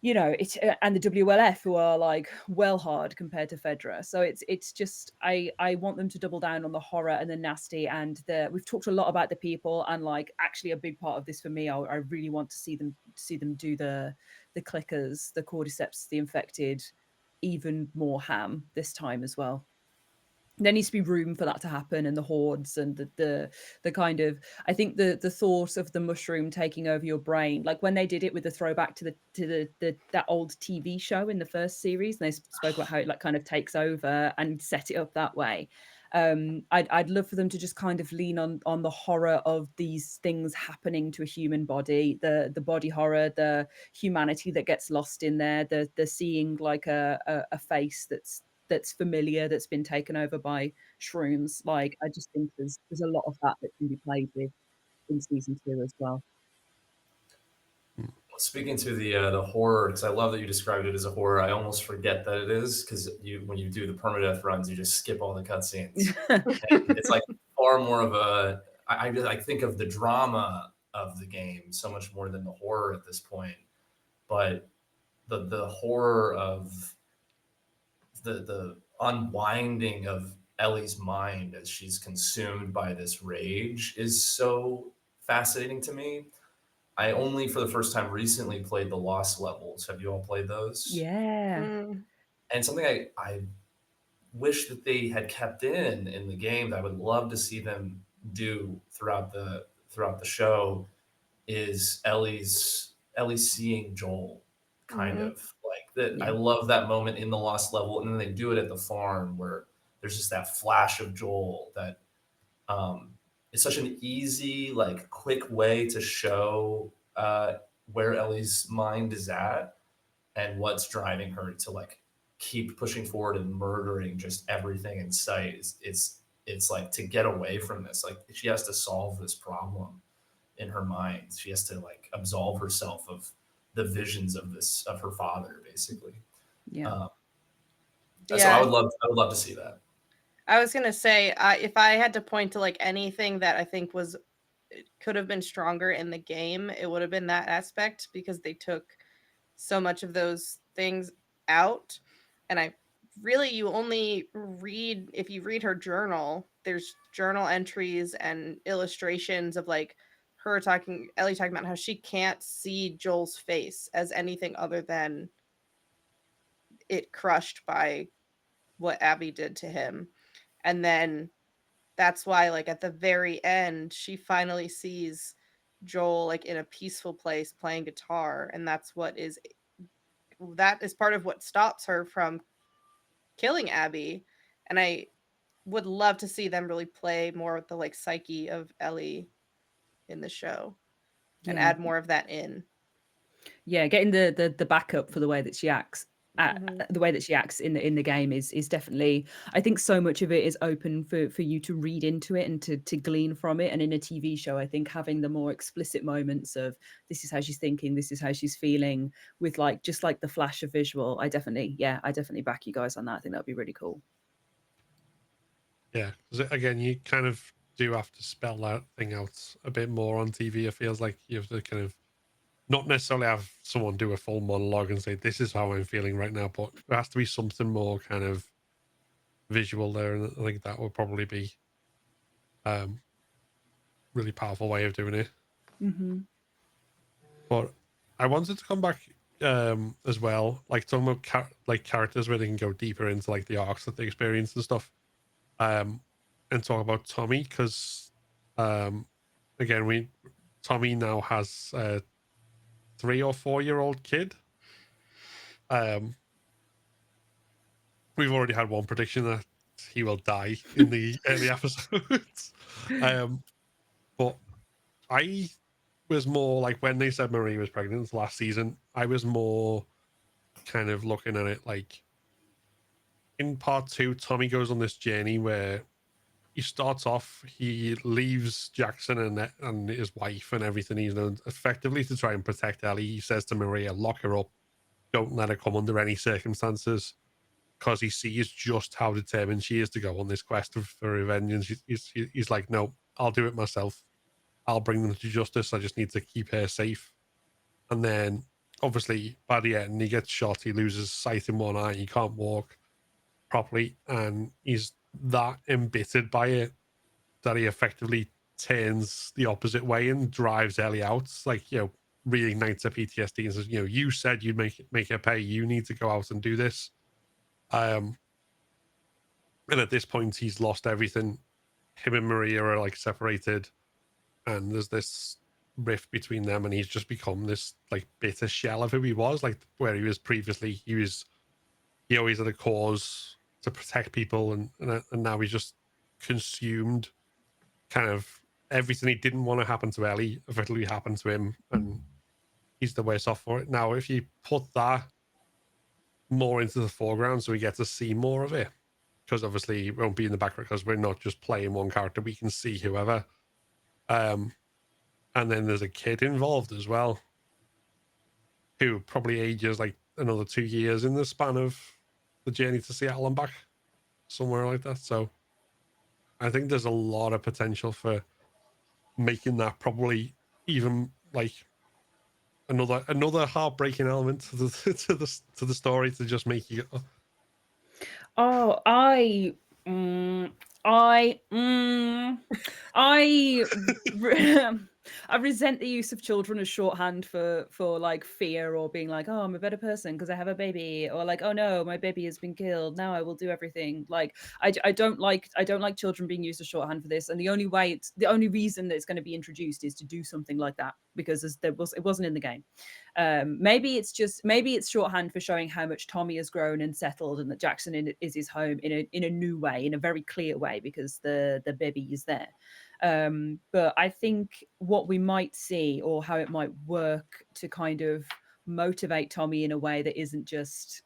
you know, it's and the WLF, who are like well hard compared to Fedra. So it's just I want them to double down on the horror and the nasty, and we've talked a lot about the people, and like actually a big part of this for me, I really want to see them do the clickers, the cordyceps, the infected, even more ham this time as well. There needs to be room for that to happen, and the hordes and the kind of, I think the thought of the mushroom taking over your brain, like when they did it with the throwback to that old TV show in the first series, and they spoke about how it like kind of takes over and set it up that way. I'd love for them to just kind of lean on the horror of these things happening to a human body, the body horror, the humanity that gets lost in there, the seeing like a face that's familiar, that's been taken over by shrooms. Like I just think there's a lot of that can be played with in season 2 as well. Speaking to the horror, because I love that you described it as a horror. I almost forget that it is, because when you do the permadeath runs, you just skip all the cutscenes. It's like far more of a. I think of the drama of the game so much more than the horror at this point. But the horror of the unwinding of Ellie's mind as she's consumed by this rage is so fascinating to me. I only for the first time recently played the Lost levels. Have you all played those? Yeah. And something I wish that they had kept in the game that I would love to see them do throughout the show is Ellie's seeing Joel, kind of like that. Yeah. I love that moment in the Lost level, and then they do it at the farm where there's just that flash of Joel that it's such an easy, like, quick way to show where Ellie's mind is at. and what's driving her to like keep pushing forward and murdering just everything in sight it's like to get away from this. Like she has to solve this problem in her mind. She has to like absolve herself of the visions of her father, basically. Yeah. So Yeah. I would love to see that. I was gonna say, if I had to point to like anything that I think could have been stronger in the game, it would have been that aspect, because they took so much of those things out. And you only read, if you read her journal, there's journal entries and illustrations of like Ellie talking about how she can't see Joel's face as anything other than it crushed by what Abby did to him. And then that's why, like, at the very end, she finally sees Joel like in a peaceful place playing guitar, and that is part of what stops her from killing Abby. And I would love to see them really play more with the like psyche of Ellie in the show and Yeah. add more of that in. Yeah, getting the backup for the way that she acts. Mhm. The way that she acts in the game is definitely, I think so much of it is open for you to read into it and to glean from it. And in a TV show, I think having the more explicit moments of this is how she's thinking, this is how she's feeling, with like just like the flash of visual, I definitely back you guys on that. I think that'd be really cool. Yeah, because again, you kind of do have to spell that thing out a bit more on TV. It feels like you have to kind of not necessarily have someone do a full monologue and say, this is how I'm feeling right now, but there has to be something more kind of visual there. And I think that would probably be really powerful way of doing it. Mm-hmm. But I wanted to come back as well, like talking about like characters where they can go deeper into like the arcs that they experience and stuff. And talk about Tommy, because again, Tommy now has a 3 or 4-year-old kid. We've already had one prediction that he will die in the early episodes. But I was more like, when they said Marie was pregnant last season, I was more kind of looking at it like in part 2, Tommy goes on this journey where he starts off, he leaves Jackson and his wife and everything he's done effectively to try and protect Ellie. He says to Maria, lock her up, don't let her come under any circumstances, because he sees just how determined she is to go on this quest for revenge. And he's like, no, I'll do it myself. I'll bring them to justice. I just need to keep her safe. And then, obviously, by the end, he gets shot. He loses sight in one eye. He can't walk properly. And he's that embittered by it that he effectively turns the opposite way and drives Ellie out. Like, reignites her PTSD and says, you said you'd make her pay. You need to go out and do this. And at this point, he's lost everything. Him and Maria are like separated, and there's this rift between them, and he's just become this like bitter shell of who he was. Like where he was previously, he always had a cause to protect people, and now he's just consumed kind of everything he didn't want to happen to Ellie effectively happened to him, and he's the worse off for it. Now, if you put that more into the foreground, so we get to see more of it, because obviously it won't be in the background because we're not just playing one character, we can see whoever. And then there's a kid involved as well, who probably ages like another 2 years in the span of the journey to Seattle and back, somewhere like that. So I think there's a lot of potential for making that probably even like another heartbreaking element to the story, to just make you go, Oh, I resent the use of children as shorthand for like fear, or being like, oh, I'm a better person because I have a baby, or like, oh no, my baby has been killed, now I will do everything. Like I don't like children being used as shorthand for this, and the only reason that it's going to be introduced is to do something like that, because it wasn't in the game. Maybe it's shorthand for showing how much Tommy has grown and settled, and that Jackson is his home in a new way, in a very clear way, because the baby is there. But I think what we might see, or how it might work to kind of motivate Tommy in a way that isn't just,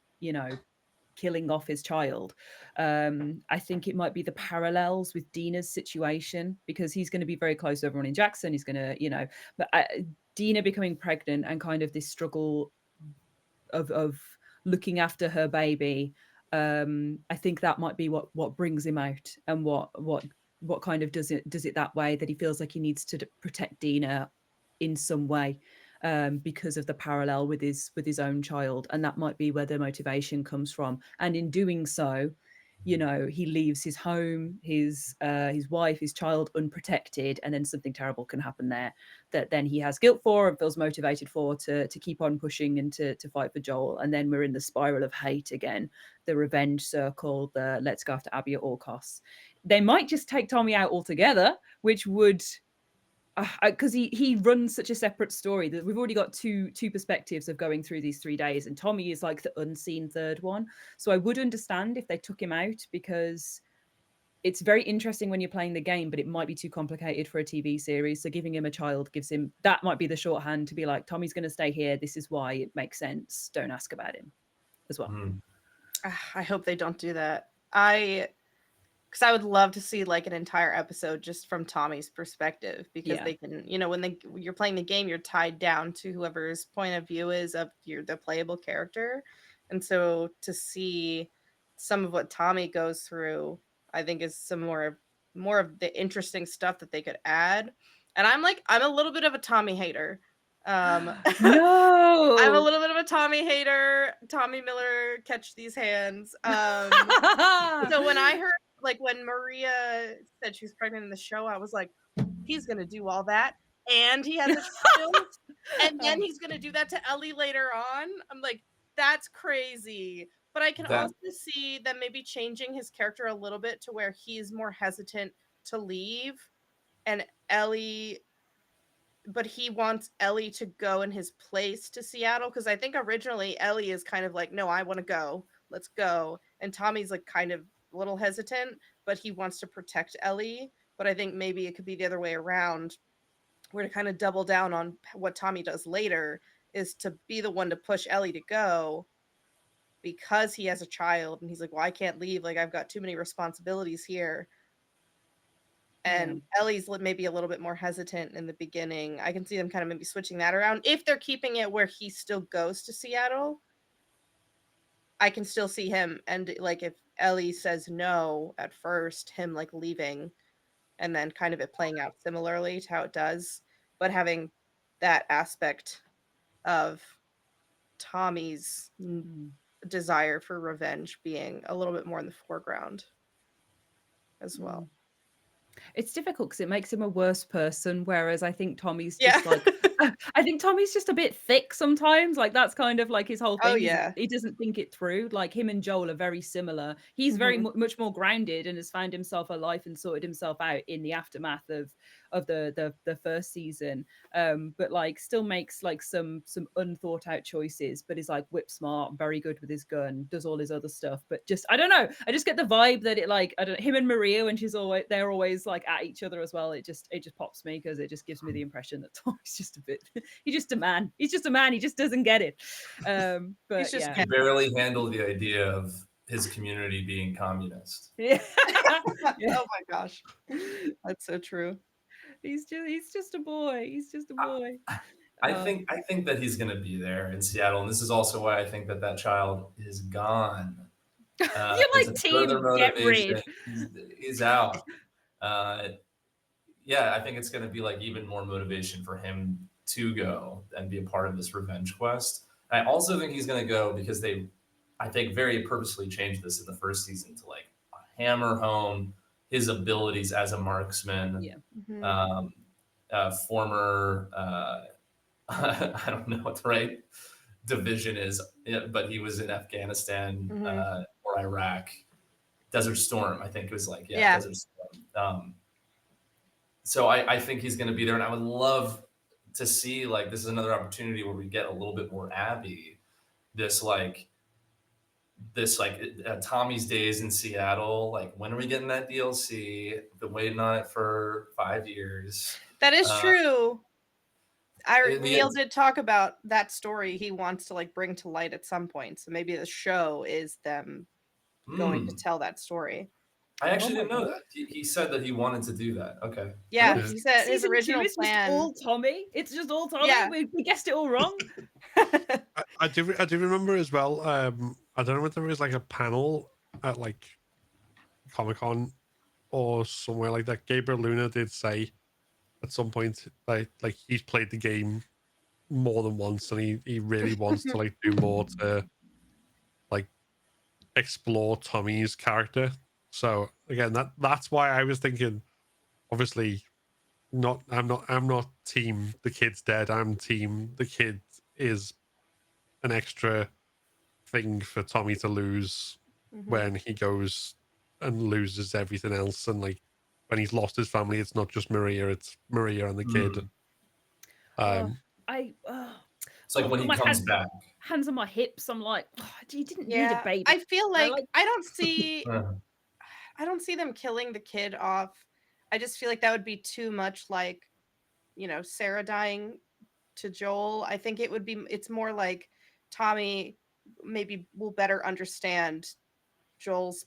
killing off his child. I think it might be the parallels with Dina's situation, because he's going to be very close to everyone in Jackson. He's going to, but Dina becoming pregnant and kind of this struggle of looking after her baby. I think that might be what brings him out, and what kind of does it that way, that he feels like he needs to protect Dina in some way, because of the parallel with his own child, and that might be where the motivation comes from. And in doing so, he leaves his home, his wife, his child unprotected, and then something terrible can happen there that then he has guilt for and feels motivated for, to keep on pushing and to fight for Joel. And then we're in the spiral of hate again, the revenge circle, the let's go after Abby at all costs. They might just take Tommy out altogether, which would, because he runs such a separate story that we've already got two perspectives of going through these 3 days, and Tommy is like the unseen third one. So I would understand if they took him out, because it's very interesting when you're playing the game, but it might be too complicated for a TV series. So giving him a child gives him, that might be the shorthand to be like, Tommy's going to stay here, this is why, it makes sense, don't ask about him as well. I hope they don't do that. Because I would love to see like an entire episode just from Tommy's perspective, because they can, when you're playing the game, you're tied down to whoever's point of view is of the playable character. And so to see some of what Tommy goes through, I think is some more of the interesting stuff that they could add. And I'm a little bit of a Tommy hater. No, I'm a little bit of a Tommy hater. Tommy Miller, catch these hands. So when I heard, like, when Maria said she was pregnant in the show, I was like, he's gonna do all that, and he has a child, and then he's gonna do that to Ellie later on. I'm like, that's crazy. But I can also see them maybe changing his character a little bit to where he's more hesitant to leave, and Ellie, but he wants Ellie to go in his place to Seattle, because I think originally Ellie is kind of like, no, I want to go, let's go, and Tommy's like kind of a little hesitant, but he wants to protect Ellie. But I think maybe it could be the other way around, where to kind of double down on what Tommy does later is to be the one to push Ellie to go, because he has a child and he's like, well, I can't leave, like I've got too many responsibilities here. And Ellie's maybe a little bit more hesitant in the beginning. I can see them kind of maybe switching that around. If they're keeping it where he still goes to Seattle, I can still see him, and like if Ellie says no at first, him like leaving, and then kind of it playing out similarly to how it does, but having that aspect of Tommy's desire for revenge being a little bit more in the foreground as well. It's difficult because it makes him a worse person, whereas I think Tommy's just like, I think Tommy's just a bit thick sometimes. Like that's kind of like his whole thing. He doesn't think it through. Like him and Joel are very similar. He's very much more grounded and has found himself a life and sorted himself out in the aftermath of the first season. But like still makes like some unthought out choices, but is like whip smart, very good with his gun, does all his other stuff. But just I don't know. I just get the vibe that it like, I don't know, him and Maria when they're always like at each other as well. It just pops me because it just gives me the impression that Tommy's just a bit. He's just a man. He's just a man. He just doesn't get it. But he can barely handle the idea of his community being communist. Yeah. Oh my gosh, that's so true. He's just a boy. He's just a boy. I think that he's going to be there in Seattle, and this is also why I think that child is gone. You're like team get rid. He's out. Yeah, I think it's going to be like even more motivation for him to go and be a part of this revenge quest. I also think he's going to go because I think, very purposely changed this in the first season to like hammer home his abilities as a marksman. Yeah. Former, I don't know what the right division is, but he was in Afghanistan or Iraq. Desert Storm, I think it was like, Desert Storm. So I think he's going to be there, and I would love to see like this is another opportunity where we get a little bit more Abby. This Tommy's days in Seattle. Like, when are we getting that DLC? Been waiting on it for 5 years. That is true. Neil did talk about that story he wants to like bring to light at some point. So maybe the show is them going to tell that story. I actually didn't know that. He said that he wanted to do that. Okay. Yeah, he said his Season original 2 is plan. just all Tommy. It's just all Tommy. Yeah. We guessed it all wrong. I do remember as well. I don't know if there was like a panel at like Comic-Con or somewhere like that. Gabriel Luna did say at some point like he's played the game more than once, and he really wants to like do more to like explore Tommy's character. So again, that's why I was thinking, obviously, I'm not team the kid's dead. I'm team the kid is an extra thing for Tommy to lose when he goes and loses everything else, and like when he's lost his family, it's not just Maria, it's Maria and the kid. It's like when he comes back. Hands on my hips, I'm like, oh, you didn't need a baby. I feel like I don't see I don't see them killing the kid off. I just feel like that would be too much like, you know, Sarah dying to Joel. I think it's more like Tommy maybe will better understand Joel's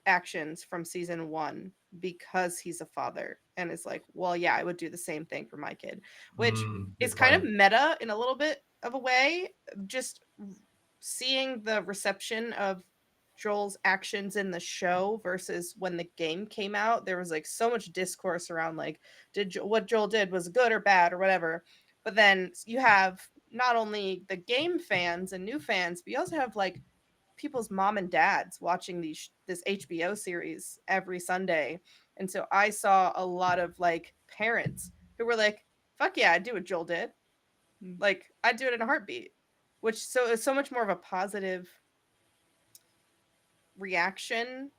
actions from season 1 because he's a father and is like, well, yeah, I would do the same thing for my kid, which is kind of meta in a little bit of a way. Just seeing the reception of Joel's actions in the show versus when the game came out, there was like so much discourse around like, what Joel did was good or bad or whatever. But then you have not only the game fans and new fans, but you also have like people's mom and dads watching this HBO series every Sunday. And so I saw a lot of like parents who were like, fuck yeah, I'd do what Joel did. Like I'd do it in a heartbeat, which is so much more of a positive reaction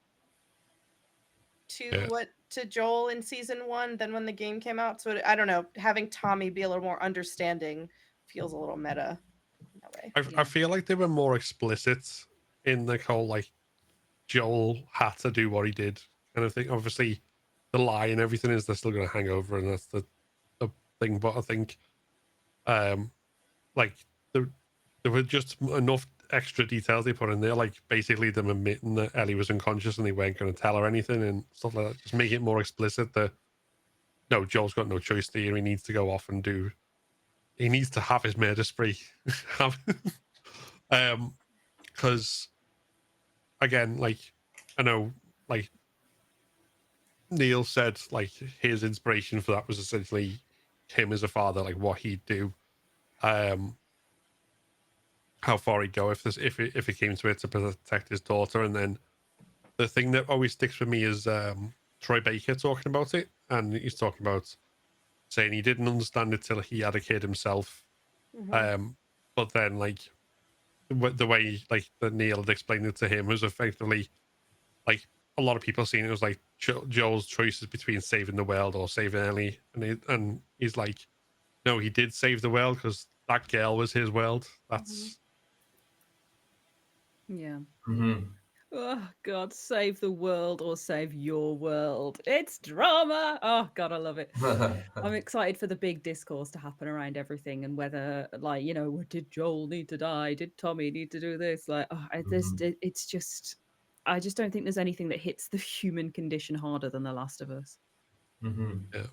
to Joel in season 1 than when the game came out. So I don't know, having Tommy be a little more understanding feels a little meta in that way. I feel like they were more explicit in the whole like Joel had to do what he did kind of thing. Obviously, the lie and everything is they're still going to hang over, and that's the thing. But I think, like there were just enough extra details they put in there, like basically them admitting that Ellie was unconscious and they weren't going to tell her anything and stuff like that. Just make it more explicit that no, Joel's got no choice there. He needs to go off and do. He needs to have his murder spree. Because again, like I know, like Neil said, like his inspiration for that was essentially him as a father, like what he'd do, how far he'd go if it came to it to protect his daughter. And then the thing that always sticks with me is Troy Baker talking about it, and he's talking about saying he didn't understand it till he had a kid himself. But then like the way like that Neil had explained it to him was effectively like a lot of people seeing it was like Joel's choices between saving the world or saving Ellie, and he's like, no, he did save the world because that girl was his world. That's Oh God, save the world or save your world. It's drama. Oh God, I love it. I'm excited for the big discourse to happen around everything and whether, like, you know, did Joel need to die? Did Tommy need to do this? Like, it's just, I just don't think there's anything that hits the human condition harder than The Last of Us. Yeah,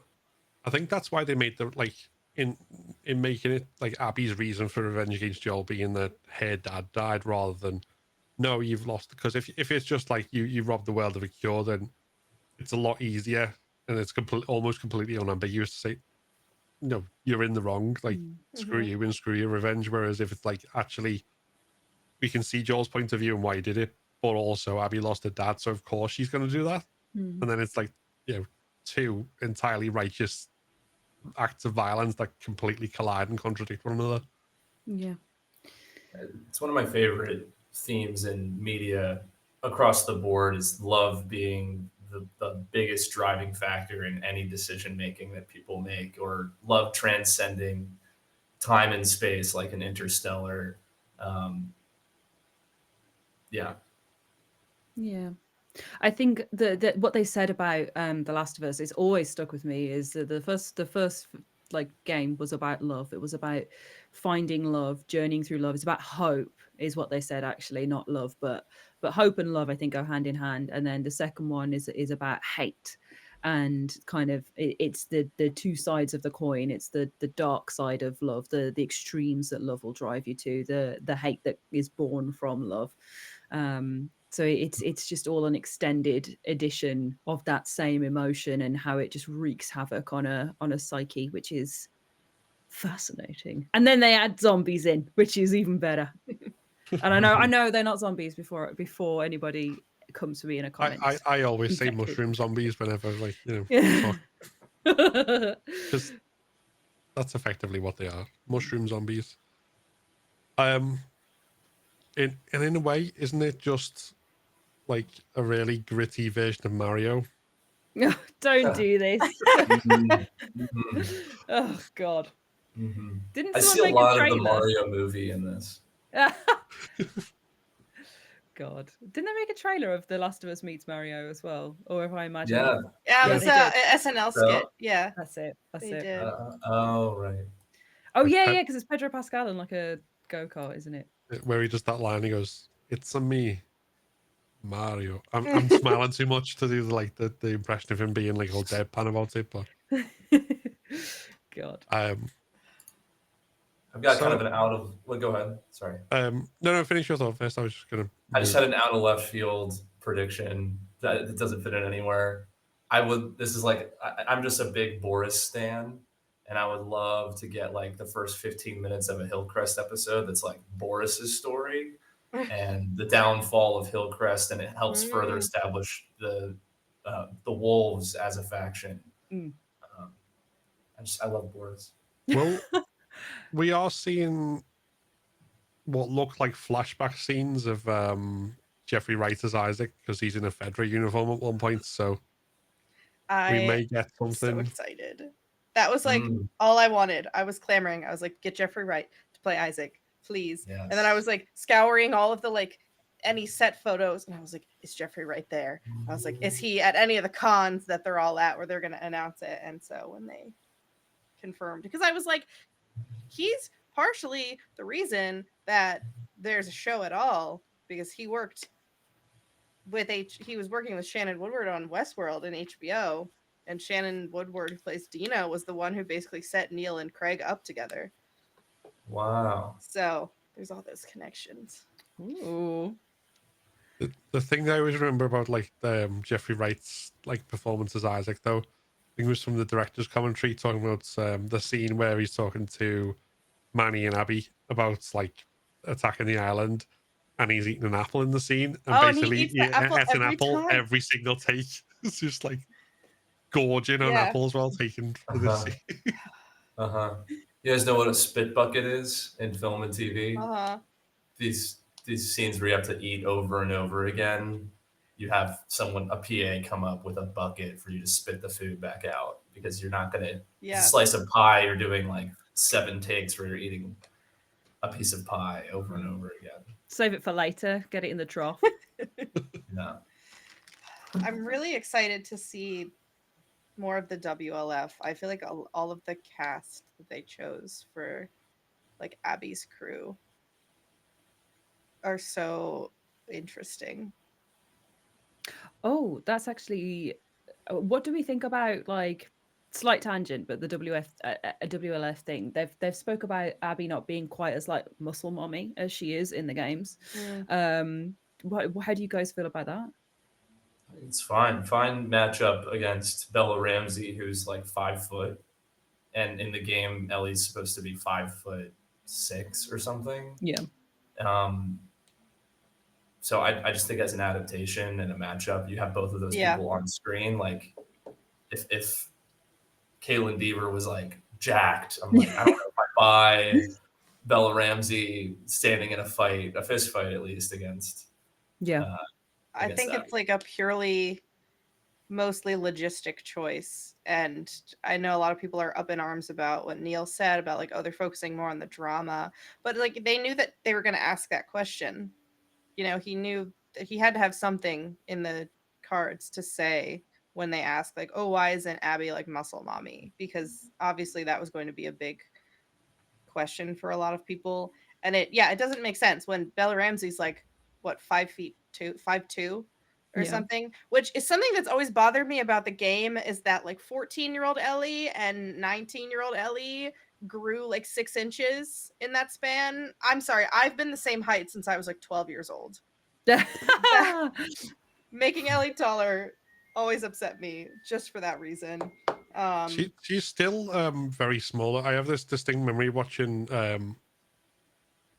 I think that's why they made the like in making it like Abby's reason for revenge against Joel being that her dad died rather than no, you've lost. Because if it's just like you robbed the world of a cure, then it's a lot easier and it's almost completely unambiguous to say no, you're in the wrong. Like screw you and screw your revenge. Whereas if it's like actually we can see Joel's point of view and why he did it, but also Abby lost her dad, so of course she's going to do that. And then it's like, you know, two entirely righteous acts of violence that completely collide and contradict one another. Yeah, it's one of my favorite themes in media across the board is love being the biggest driving factor in any decision making that people make, or love transcending time and space like an Interstellar. I think that what they said about The Last of Us is always stuck with me. Is the first like game was about love. It was about finding love, journeying through love. It's about hope, is what they said actually, not love, but hope and love I think go hand in hand. And then the second one is about hate, and kind of it's the two sides of the coin. It's the dark side of love, the extremes that love will drive you to, the hate that is born from love. So it's just all an extended edition of that same emotion, and how it just wreaks havoc on a psyche, which is fascinating. And then they add zombies in, which is even better. And I know they're not zombies before anybody comes to me in a comment. I always say Infected. mushroom zombies whenever, like, Yeah. because that's effectively what they are, mushroom zombies. In a way, isn't it just like a really gritty version of Mario? No, don't do this. Mhm. Oh God. Mhm. Didn't I see someone a make a lot of the trailer? Mario movie in this. God. Didn't they make a trailer of The Last of Us meets Mario as well? Or if I imagine Yeah. it? Yeah, it Yeah, was they a did. SNL So- skit. Yeah, That's it. That's they it. did. Oh, right. Oh Like yeah, Pep- yeah, because it's Pedro Pascal in like a go-kart, isn't it? Where he does that line, he goes, "It's a me, Mario." I'm smiling too much to do the impression of him being like all deadpan about it, but God. I've got kind So- of an out of. Well, go ahead. Sorry. no, finish your thought first. I was just gonna. I just had an out of left field prediction that it doesn't fit in anywhere. This is like, I'm just a big Boris stan, and I would love to get like the first 15 minutes of a Hillcrest episode that's like Boris's story and the downfall of Hillcrest, and it helps further establish the wolves as a faction. Mm. I love Boris. Well, we are seeing what look like flashback scenes of Jeffrey Wright as Isaac, because he's in a Fedra uniform at one point. So we may get I'm so something. excited. That was like all I wanted. I was clamoring. I was like, get Jeffrey Wright to play Isaac, please. Yes. And then I was like scouring all of the like any set photos, and I was like, is Jeffrey Wright there? I was like, is he at any of the cons that they're all at where they're gonna announce it? And so when they confirmed, because I was like, he's partially the reason that there's a show at all, because he worked with he was working with Shannon Woodward on Westworld and HBO, and Shannon Woodward, who plays Dina, was the one who basically set Neil and Craig up together. Wow. So there's all those connections. Ooh. The thing that I always remember about like Jeffrey Wright's like performance as Isaac, though, I think it was from the director's commentary talking about the scene where he's talking to Manny and Abby about like attacking the island, and he's eating an apple in the scene, and Oh, and he basically eats the apple ate an every apple time. every single take. It's just like gorging on Yeah. apples while taken for this Uh-huh. scene. You guys know what a spit bucket is in film and TV? Uh-huh. These scenes where you have to eat over and over again. You have a PA come up with a bucket for you to spit the food back out, because you're not gonna. Yeah. It's a slice of pie. You're doing like 7 takes where you're eating a piece of pie over and over again. Save it for later. Get it in the trough. Yeah. I'm really excited to see more of the WLF. I feel like all of the cast that they chose for like Abby's crew are so interesting. Oh, that's actually. What do we think about like slight tangent, but the WLF thing? They've spoke about Abby not being quite as like muscle mommy as she is in the games. How do you guys feel about that? It's fine. Fine matchup against Bella Ramsey, who's like 5 foot, and in the game, Ellie's supposed to be 5'6" or something. Yeah. So I just think as an adaptation and a matchup, you have both of those Yeah. people on screen. Like if Caitlin Deaver was like jacked, I'm like, I don't know if I buy Bella Ramsey standing in a fist fight at least against. Yeah. I guess think that- it's like a purely mostly logistic choice, and I know a lot of people are up in arms about what Neil said about like, oh, they're focusing more on the drama, but like they knew that they were going to ask that question. You know, he knew that he had to have something in the cards to say when they ask like, oh, why isn't Abby like muscle mommy? Because obviously that was going to be a big question for a lot of people. And it doesn't make sense when Bella Ramsey's like, what, 5'2" or Yeah. something, which is something that's always bothered me about the game, is that like 14-year-old Ellie and 19-year-old Ellie grew like 6 inches in that span. I'm sorry, I've been the same height since I was like 12 years old. Making Ellie taller always upset me just for that reason. She's still very small. I have this distinct memory watching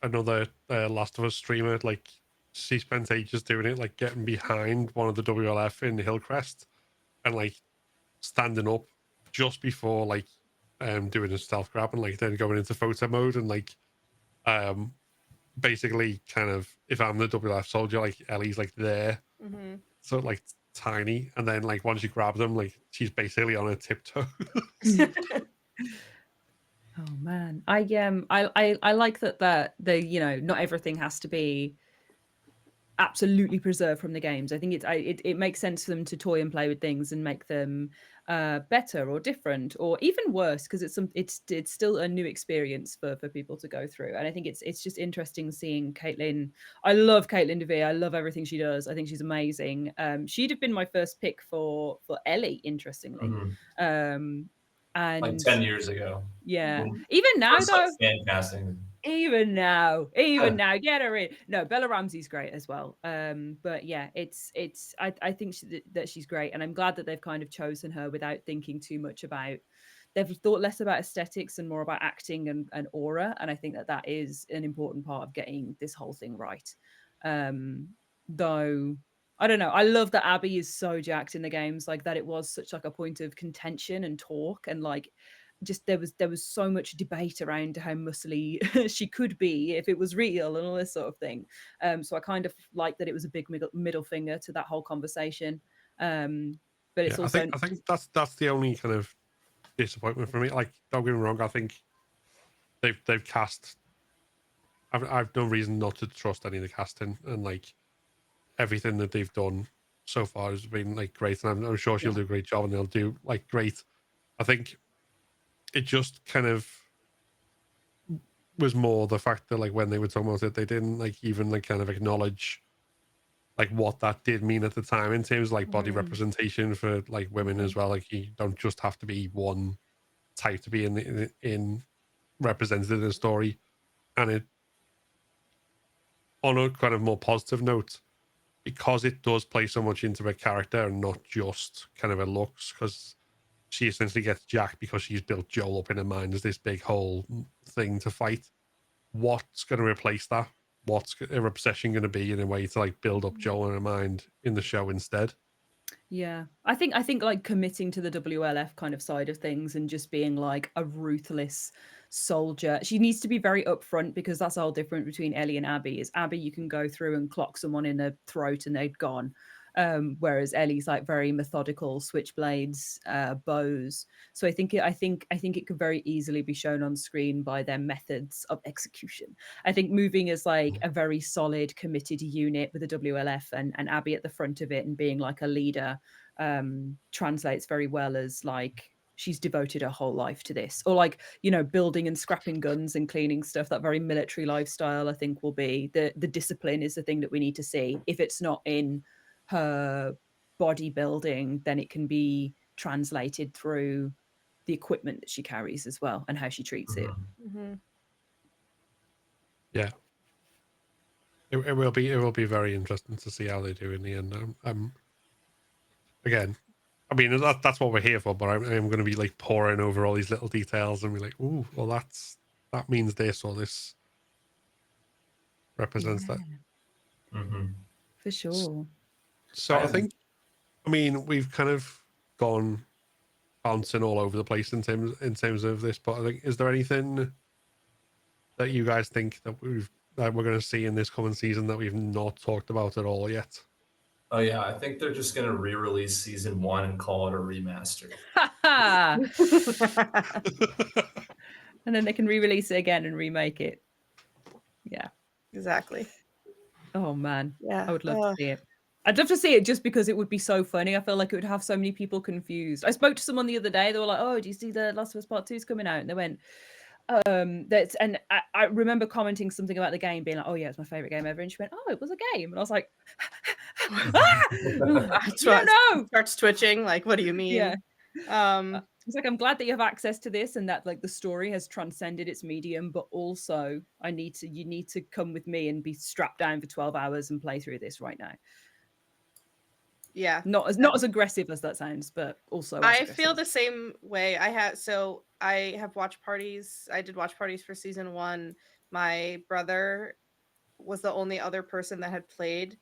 another Last of Us streamer. Like, she spent ages doing it, like getting behind one of the WLF in Hillcrest and like standing up just before like doing a stealth grab and like then going into photo mode and like basically kind of, if I'm the WLF soldier, like Ellie's like there, so like tiny, and then like once you grab them, like she's basically on her tiptoe. Oh man, I like that the you know, not everything has to be absolutely preserved from the games. I think it makes sense for them to toy and play with things and make them better or different or even worse, because it's still a new experience for people to go through. And I think it's just interesting seeing Caitlin. I love Caitlin DeVere. I love everything she does. I think she's amazing. She'd have been my first pick for Ellie, interestingly. And like 10 years ago. yeah, even now First, though, like, fan casting. even now, get her in. No, Bella Ramsey's great as well. But yeah, I think that she's great, and I'm glad that they've kind of chosen her without thinking too much about. They've thought less about aesthetics and more about acting and aura, and I think that is an important part of getting this whole thing right. Though I don't know, I love that Abby is so jacked in the games, like that it was such like a point of contention and talk, and like just there was so much debate around how muscly she could be if it was real and all this sort of thing. So I kind of like that it was a big middle finger to that whole conversation. But it's also I think that's the only kind of disappointment for me. Like, don't get me wrong, I think they've cast. I've no reason not to trust any of the casting, and like everything that they've done so far has been like great, and I'm sure she'll do a great job, and they'll do like great. I think it just kind of was more the fact that like when they were talking about it, they didn't like even like kind of acknowledge like what that did mean at the time in terms of like body representation for like women as well. Like, you don't just have to be one type to be in represented in a story. And it, on a kind of more positive note, because it does play so much into her character and not just kind of her looks, because she essentially gets jacked because she's built Joel up in her mind as this big whole thing to fight. What's going to replace that? What's her obsession going to be in a way to like build up Joel in her mind in the show instead? Yeah, I think like committing to the WLF kind of side of things and just being like a ruthless soldier. She needs to be very upfront, because that's all different between Ellie and Abby. Is Abby, you can go through and clock someone in the throat and they're gone. Whereas Ellie's like very methodical, switchblades, bows. So I think it could very easily be shown on screen by their methods of execution. I think moving as like a very solid, committed unit with the WLF and Abby at the front of it and being like a leader translates very well as like she's devoted her whole life to this, or like, you know, building and scrapping guns and cleaning stuff. That very military lifestyle, I think, will be the discipline is the thing that we need to see. If it's not in her bodybuilding, then it can be translated through the equipment that she carries as well and how she treats it. Yeah, it will be very interesting to see how they do in the end. Again, I mean that's what we're here for, but I'm going to be like poring over all these little details and be like, ooh, well that means this, or this represents that. For sure. So I think, I mean, we've kind of gone bouncing all over the place in terms of this, but I think, is there anything that you guys think that we're going to see in this coming season that we've not talked about at all yet? Oh yeah, I think they're just gonna re-release season 1 and call it a remaster. And then they can re-release it again and remake it. Yeah, exactly. oh man, Yeah, I would love to see it. I'd love to see it just because it would be so funny. I feel like it would have so many people confused. I spoke to someone the other day. They were like, "Oh, do you see the Last of Us Part 2 is coming out?" And they went, that's and I remember commenting something about the game, being like, "Oh yeah, it's my favorite game ever." And she went, "Oh, it was a game," and I was like, "Ah! You don't know." Starts twitching. Like, what do you mean? Yeah. It's like, I'm glad that you have access to this and that like the story has transcended its medium, but also you need to come with me and be strapped down for 12 hours and play through this right now. Yeah. Not as aggressive as that sounds, but also as I aggressive. feel the same way. I have watch parties. I did watch parties for season 1. My brother was the only other person that had played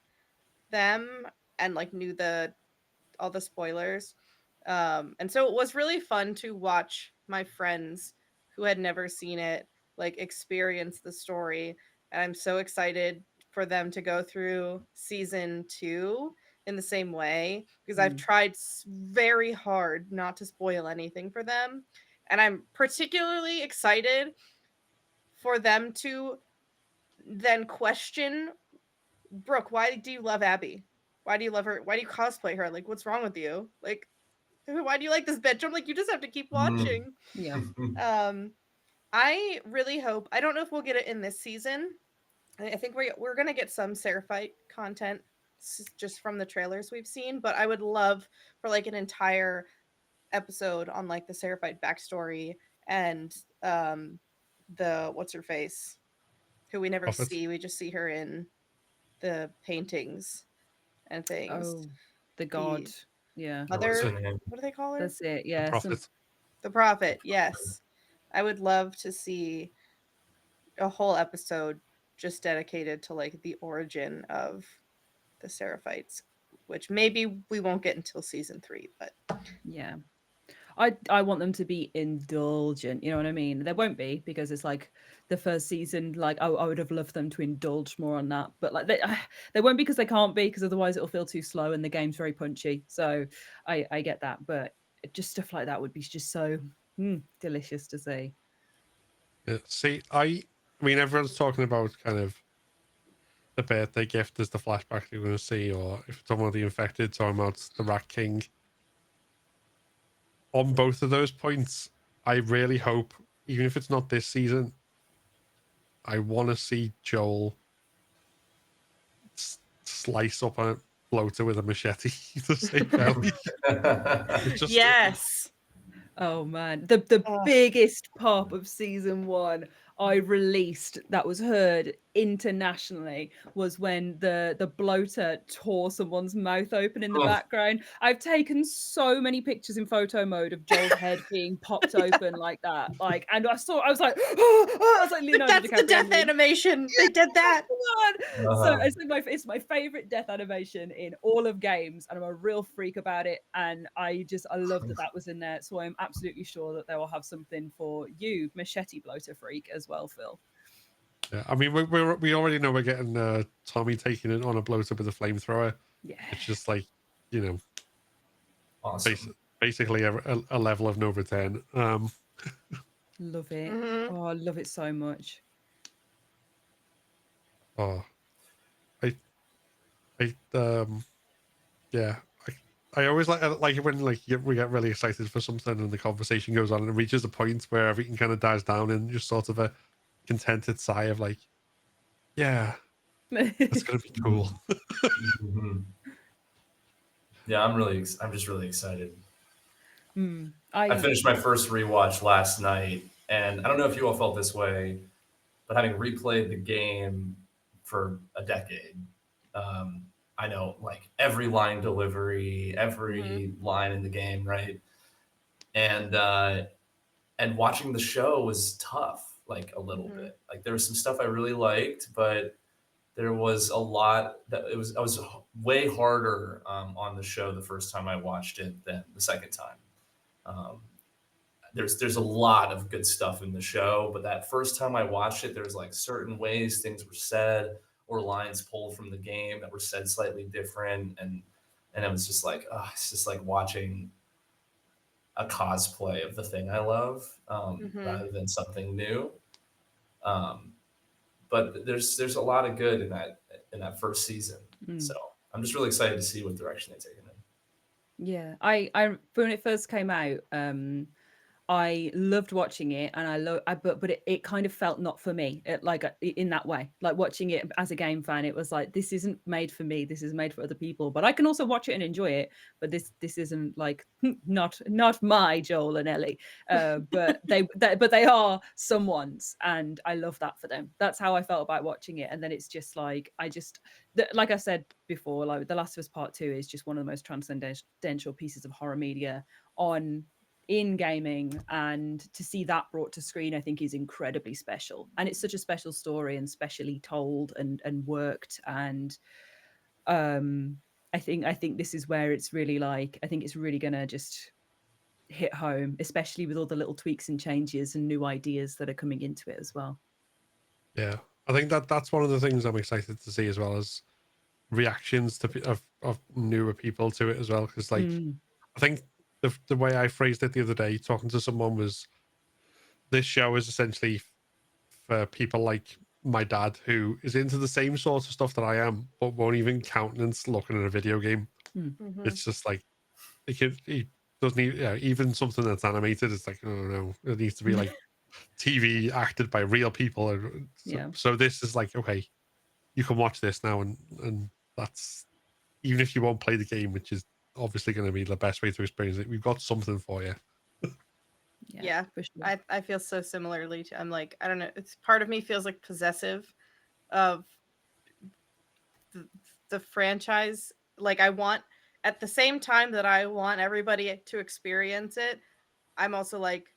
them and like knew all the spoilers. And so it was really fun to watch my friends who had never seen it like experience the story. And I'm so excited for them to go through season 2 in the same way because I've tried very hard not to spoil anything for them. And I'm particularly excited for them to then question, Brooke, why do you love Abby? Why do you love her? Why do you cosplay her? Like, what's wrong with you? Like, why do you like this bitch? I'm like, you just have to keep watching. Yeah. I really hope. I don't know if we'll get it in this season. I think we're gonna get some Seraphite content just from the trailers we've seen, but I would love for like an entire episode on like the Seraphite backstory and the what's her face, who we never Prophet. see. We just see her in the paintings and things. Oh, the god. Yeah. What's her Mother, name? what do they call her? That's it. The Yeah. Prophet. The Prophet. Yes, I would love to see a whole episode just dedicated to like the origin of the Seraphites, which maybe we won't get until season 3, but Yeah. I want them to be indulgent, you know what I mean? There won't be because it's like the first season, like I would have loved them to indulge more on that, but like they won't because they can't be, because otherwise it'll feel too slow and the game's very punchy. So I get that, but just stuff like that would be just so delicious to see. Yeah. See, I mean, everyone's talking about kind of the birthday gift as the flashback you're going to see, or if it's one of the infected, talking about the Rat King. On both of those points, I really hope, even if it's not this season, I want to see Joel slice up a bloater with a machete to save Ellie. Just, yes. Oh man, the biggest pop of season 1 I released that was heard internationally was when the bloater tore someone's mouth open in the background. I've taken so many pictures in photo mode of Joel's head being popped open like that. Like, and I was like, I was like, Leonardo That's the DiCaprio death animation. They did that. So it's my favorite death animation in all of games, and I'm a real freak about it. And I love that was in there. So I'm absolutely sure that they will have something for you, machete bloater freak, as well, Phil. Yeah, I mean, we already know we're getting Tommy taking it on a bloater with a flamethrower. Yeah, it's just like, you know, Awesome. basically a level of no return. Love it. Mhm. Oh, I love it so much. Oh, yeah. I always like it when like we get really excited for something and the conversation goes on and it reaches a point where everything kind of dies down and just sort of a contented sigh of like, yeah, that's gonna be cool. Mhm. Yeah, I'm just really excited. I finished my first rewatch last night, and I don't know if you all felt this way, but having replayed the game for a decade, I know like every line delivery, every line in the game, right? And watching the show was tough, like a little bit. Like there was some stuff I really liked, but there was a lot that I was way harder on the show the first time I watched it than the second time. There's a lot of good stuff in the show, but that first time I watched it, there's like certain ways things were said or lines pulled from the game that were said slightly different, and it was just like, it's just like watching a cosplay of the thing I love rather than something new. But there's a lot of good in that first season. So I'm just really excited to see what direction they take it in. Yeah, I when it first came out, I loved watching it, and but it kind of felt not for me, in that way. Like watching it as a game fan, it was like, this isn't made for me. This is made for other people. But I can also watch it and enjoy it. But this isn't like not my Joel and Ellie. But they are someone's, and I love that for them. That's how I felt about watching it. And then it's just like like I said before, like The Last of Us Part 2 is just one of the most transcendental pieces of horror media in gaming, and to see that brought to screen, I think, is incredibly special. And it's such a special story, and specially told and worked. And I think this is where it's really like, I think it's really gonna just hit home, especially with all the little tweaks and changes and new ideas that are coming into it as well. Yeah, I think that's one of the things I'm excited to see, as well as reactions of newer people to it as well. Because like, I think the way I phrased it the other day, talking to someone, was this show is essentially for people like my dad, who is into the same sort of stuff that I am, but won't even countenance looking at a video game. Mhm. It's just like he doesn't even something that's animated. It's like, oh no, it needs to be like TV acted by real people. So this is like, okay, you can watch this now, and that's, even if you won't play the game, which is obviously going to be the best way to experience it, we've got something for you. Yeah, for sure. I feel so similarly to, I'm like, I don't know, it's part of me feels like possessive of the franchise. Like, I want, at the same time that I want everybody to experience it, I'm also like,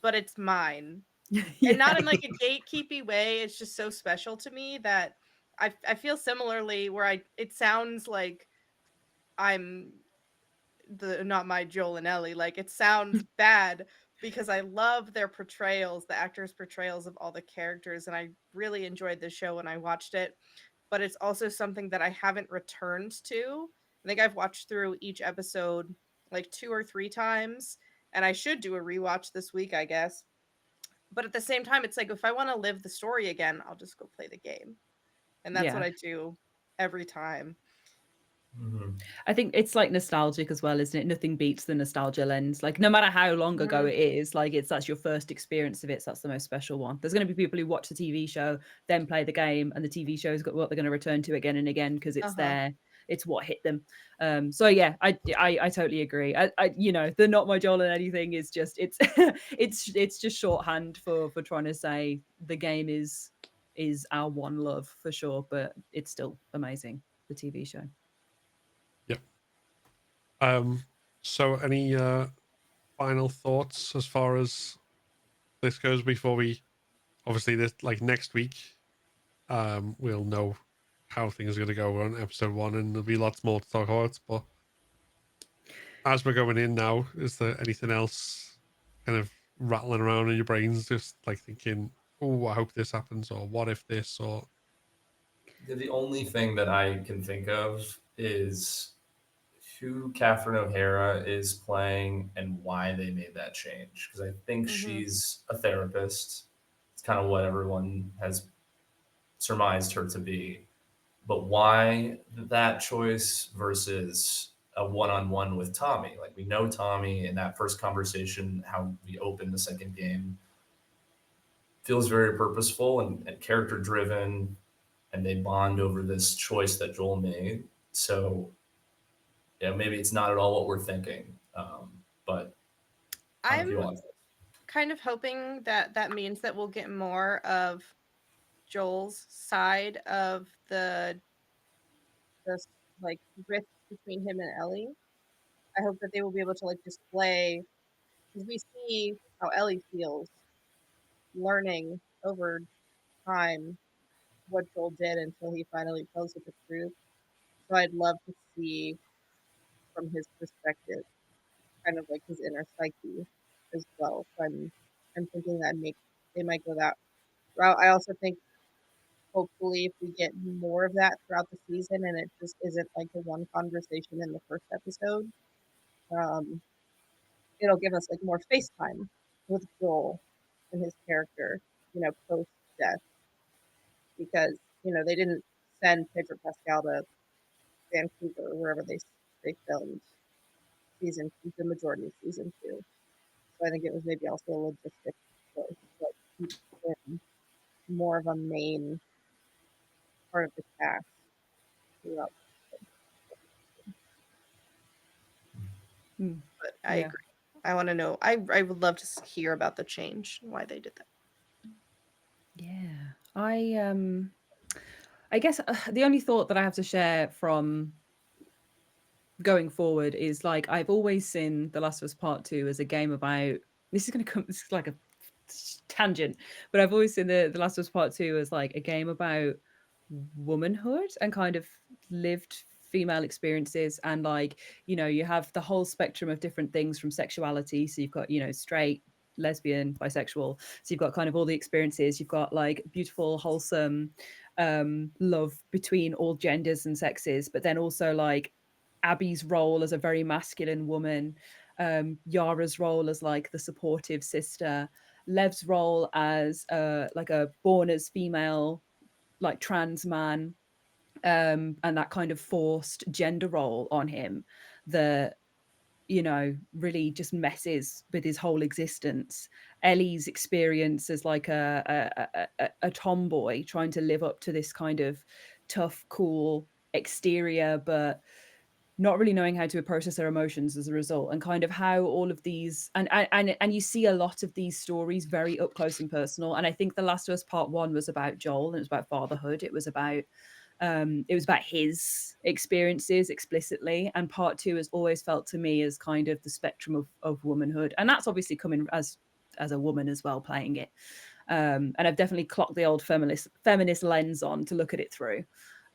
but it's mine. And not in like a gatekeepy way. It's just so special to me that I feel similarly, where it sounds like I'm not my Joel and Ellie. Like, it sounds bad because I love their portrayals, the actors' portrayals of all the characters, and I really enjoyed the show when I watched it. But it's also something that I haven't returned to. I think I've watched through each episode like 2 or 3 times, and I should do a rewatch this week, I guess. But at the same time, it's like, if I want to live the story again, I'll just go play the game. And that's what I do every time. I think it's like nostalgic as well, isn't it? Nothing beats the nostalgia lens. Like, no matter how long ago it is, like, that's your first experience of it, so that's the most special one. There's going to be people who watch the TV show, then play the game, and the TV show is what they're going to return to again and again, because it's it's what hit them. So yeah, I totally agree. I the not my Joel and anything is just, it's it's just shorthand for trying to say the game is our one love for sure, but it's still amazing, the TV show. So any final thoughts as far as this goes before we, obviously, this, like, next week, we'll know how things are going to go on episode 1, and there'll be lots more to talk about. But as we're going in now, is there anything else kind of rattling around in your brains, just like thinking, oh, I hope this happens, or what if this, or... The only thing that I can think of is who Catherine O'Hara is playing and why they made that change. Because I think she's a therapist. It's kind of what everyone has surmised her to be. But why that choice versus a one-on-one with Tommy? Like, we know Tommy in that first conversation, how we open the second game, feels very purposeful and character driven, and they bond over this choice that Joel made. So yeah, maybe it's not at all what we're thinking, but I'm kind of hoping that means that we'll get more of Joel's side of the like rift between him and Ellie. I hope that they will be able to like display, because we see how Ellie feels learning over time what Joel did until he finally tells her the truth. So I'd love to see from his perspective, kind of like his inner psyche as well. So I'm thinking that they might go that route. I also think, hopefully, if we get more of that throughout the season and it just isn't like the one conversation in the first episode, it'll give us like more face time with Joel and his character, post death, because they didn't send Pedro Pascal to Vancouver, wherever they filmed the majority of season 2. So I think it was maybe also a logistic choice, but keep him more of a main part of the cast throughout. Hmm. But I Yeah. agree. I want to know. I would love to hear about the change and why they did that. Yeah. I guess the only thought that I have to share from going forward is like I've always seen The Last of Us Part 2 as a game about this is like a tangent, but I've always seen the Last of Us Part 2 as like a game about womanhood and kind of lived female experiences, and like, you know, you have the whole spectrum of different things from sexuality, so you've got, you know, straight, lesbian, bisexual, so you've got kind of all the experiences, you've got like beautiful wholesome love between all genders and sexes, but then also like Abby's role as a very masculine woman, Yara's role as like the supportive sister, Lev's role as like a born as female, like trans man, and that kind of forced gender role on him that, you know, really just messes with his whole existence. Ellie's experience as like a tomboy trying to live up to this kind of tough, cool exterior, but not really knowing how to process their emotions as a result, and kind of how all of these and you see a lot of these stories very up close and personal. And I think The Last of Us Part 1 was about Joel, and it was about fatherhood, it was about his experiences explicitly, and Part 2 has always felt to me as kind of the spectrum of womanhood, and that's obviously coming as a woman as well playing it. And I've definitely clocked the old feminist lens on to look at it through.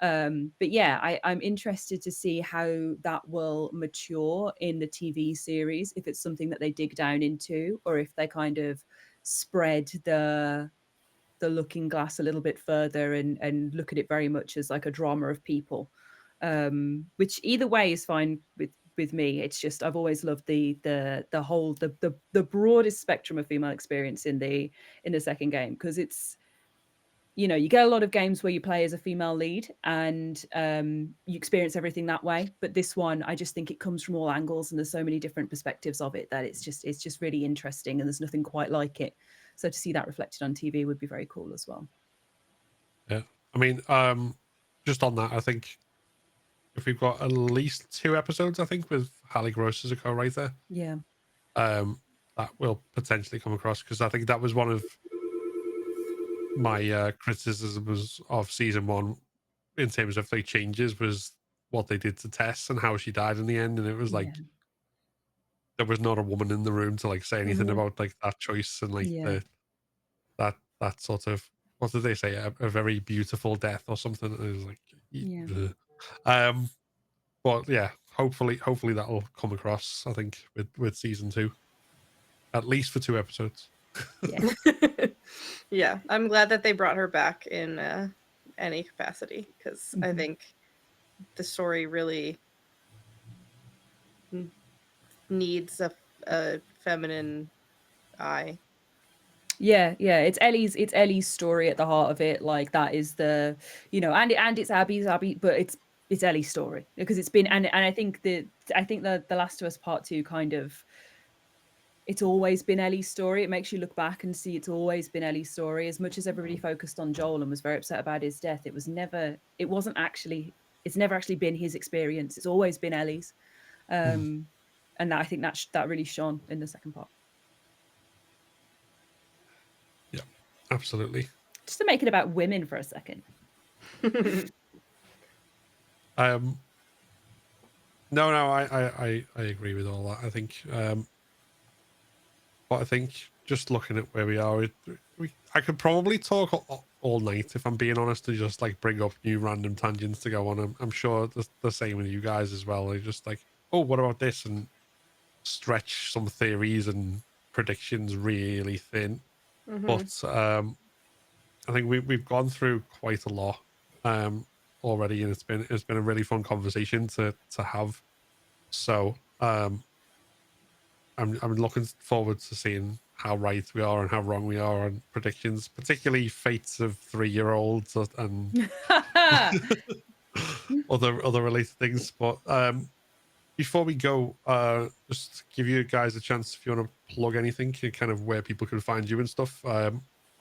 But yeah, I'm interested to see how that will mature in the TV series, if it's something that they dig down into, or if they kind of spread the looking glass a little bit further and look at it very much as like a drama of people. Which either way is fine with me. It's just I've always loved the whole the broadest spectrum of female experience in the second game, because it's, you know, you get a lot of games where you play as a female lead and you experience everything that way, but this one I just think it comes from all angles and there's so many different perspectives of it that it's just really interesting, and there's nothing quite like it. So to see that reflected on TV would be very cool as well. Yeah, I mean, just on that, I think if we've got at least 2 episodes, I think, with Hallie Gross as a co-writer, Yeah. that will potentially come across, because I think that was one of my criticisms of season 1 in terms of like changes, was what they did to Tess and how she died in the end, and it was like there was not a woman in the room to like say anything about like that choice and like the that sort of, what did they say, a very beautiful death or something. It was like but yeah, hopefully that'll come across, I think, with season 2, at least for 2 episodes. Yeah. Yeah, I'm glad that they brought her back in any capacity, because I think the story really needs a feminine eye. Yeah, it's Ellie's story at the heart of it. Like that is the, you know, and it's Abby, but it's Ellie's story, because it's been, and I think the Last of Us Part 2 kind of, it's always been Ellie's story. It makes you look back and see it's always been Ellie's story. As much as everybody focused on Joel and was very upset about his death, it's never actually been his experience. It's always been Ellie's. And I think that really shone in the second part. Yeah, absolutely. Just to make it about women for a second. No, I agree with all that. I think, but I think just looking at where we are, I could probably talk all night, if I'm being honest, to just like bring up new random tangents to go on. I'm sure the same with you guys as well. They just like, oh, what about this, and stretch some theories and predictions really thin. But I think we've gone through quite a lot already, and it's been a really fun conversation to have. So I'm looking forward to seeing how right we are and how wrong we are on predictions, particularly fates of 3-year-olds and other related things. But before we go, just give you guys a chance if you want to plug anything, kind of where people can find you and stuff.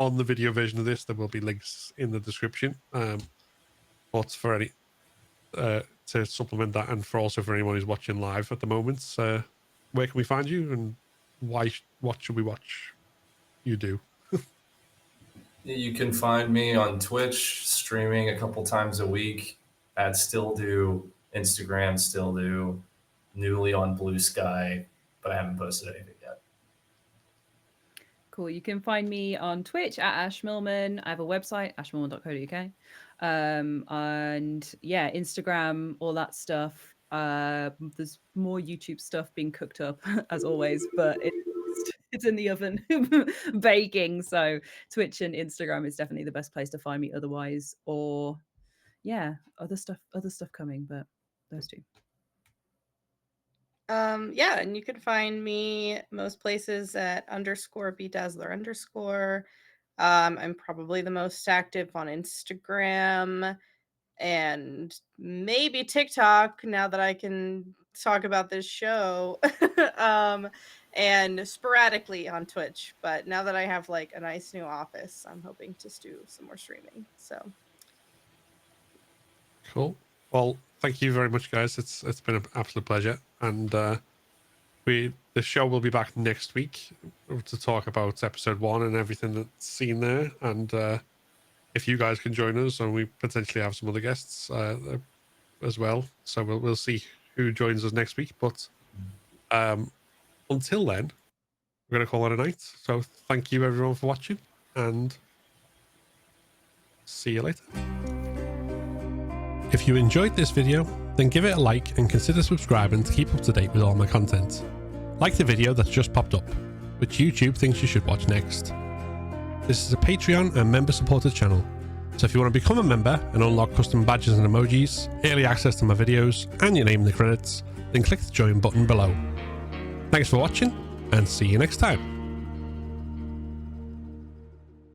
On the video version of this, there will be links in the description. But for any to supplement that, and for also for anyone who's watching live at the moment, where can we find you, and what should we watch you do? You can find me on Twitch streaming a couple times a week at Still Do, Instagram Still Do, newly on Blue Sky, but I haven't posted anything yet. Cool. You can find me on Twitch at Ash Millman. I have a website, ashmillman.co.uk. And yeah, Instagram, all that stuff. There's more YouTube stuff being cooked up as always, but it's in the oven baking. So Twitch and Instagram is definitely the best place to find me otherwise. Or yeah, other stuff coming, but those two. Yeah, and you can find me most places at _bedazzler_. I'm probably the most active on Instagram and maybe TikTok now that I can talk about this show. And sporadically on Twitch, but now that I have like a nice new office, I'm hoping to do some more streaming. So Cool. Well, thank you very much, guys. It's been an absolute pleasure, and the show will be back next week to talk about episode 1 and everything that's seen there. And if you guys can join us, and we potentially have some other guests as well, so we'll see who joins us next week. But until then, we're going to call it a night. So thank you everyone for watching, and see you later. If you enjoyed this video, then give it a like and consider subscribing to keep up to date with all my content. Like the video that's just popped up, which YouTube thinks you should watch next. This is a Patreon and member supported channel, so if you want to become a member and unlock custom badges and emojis, early access to my videos, and your name in the credits, then click the join button below. Thanks for watching, and see you next time.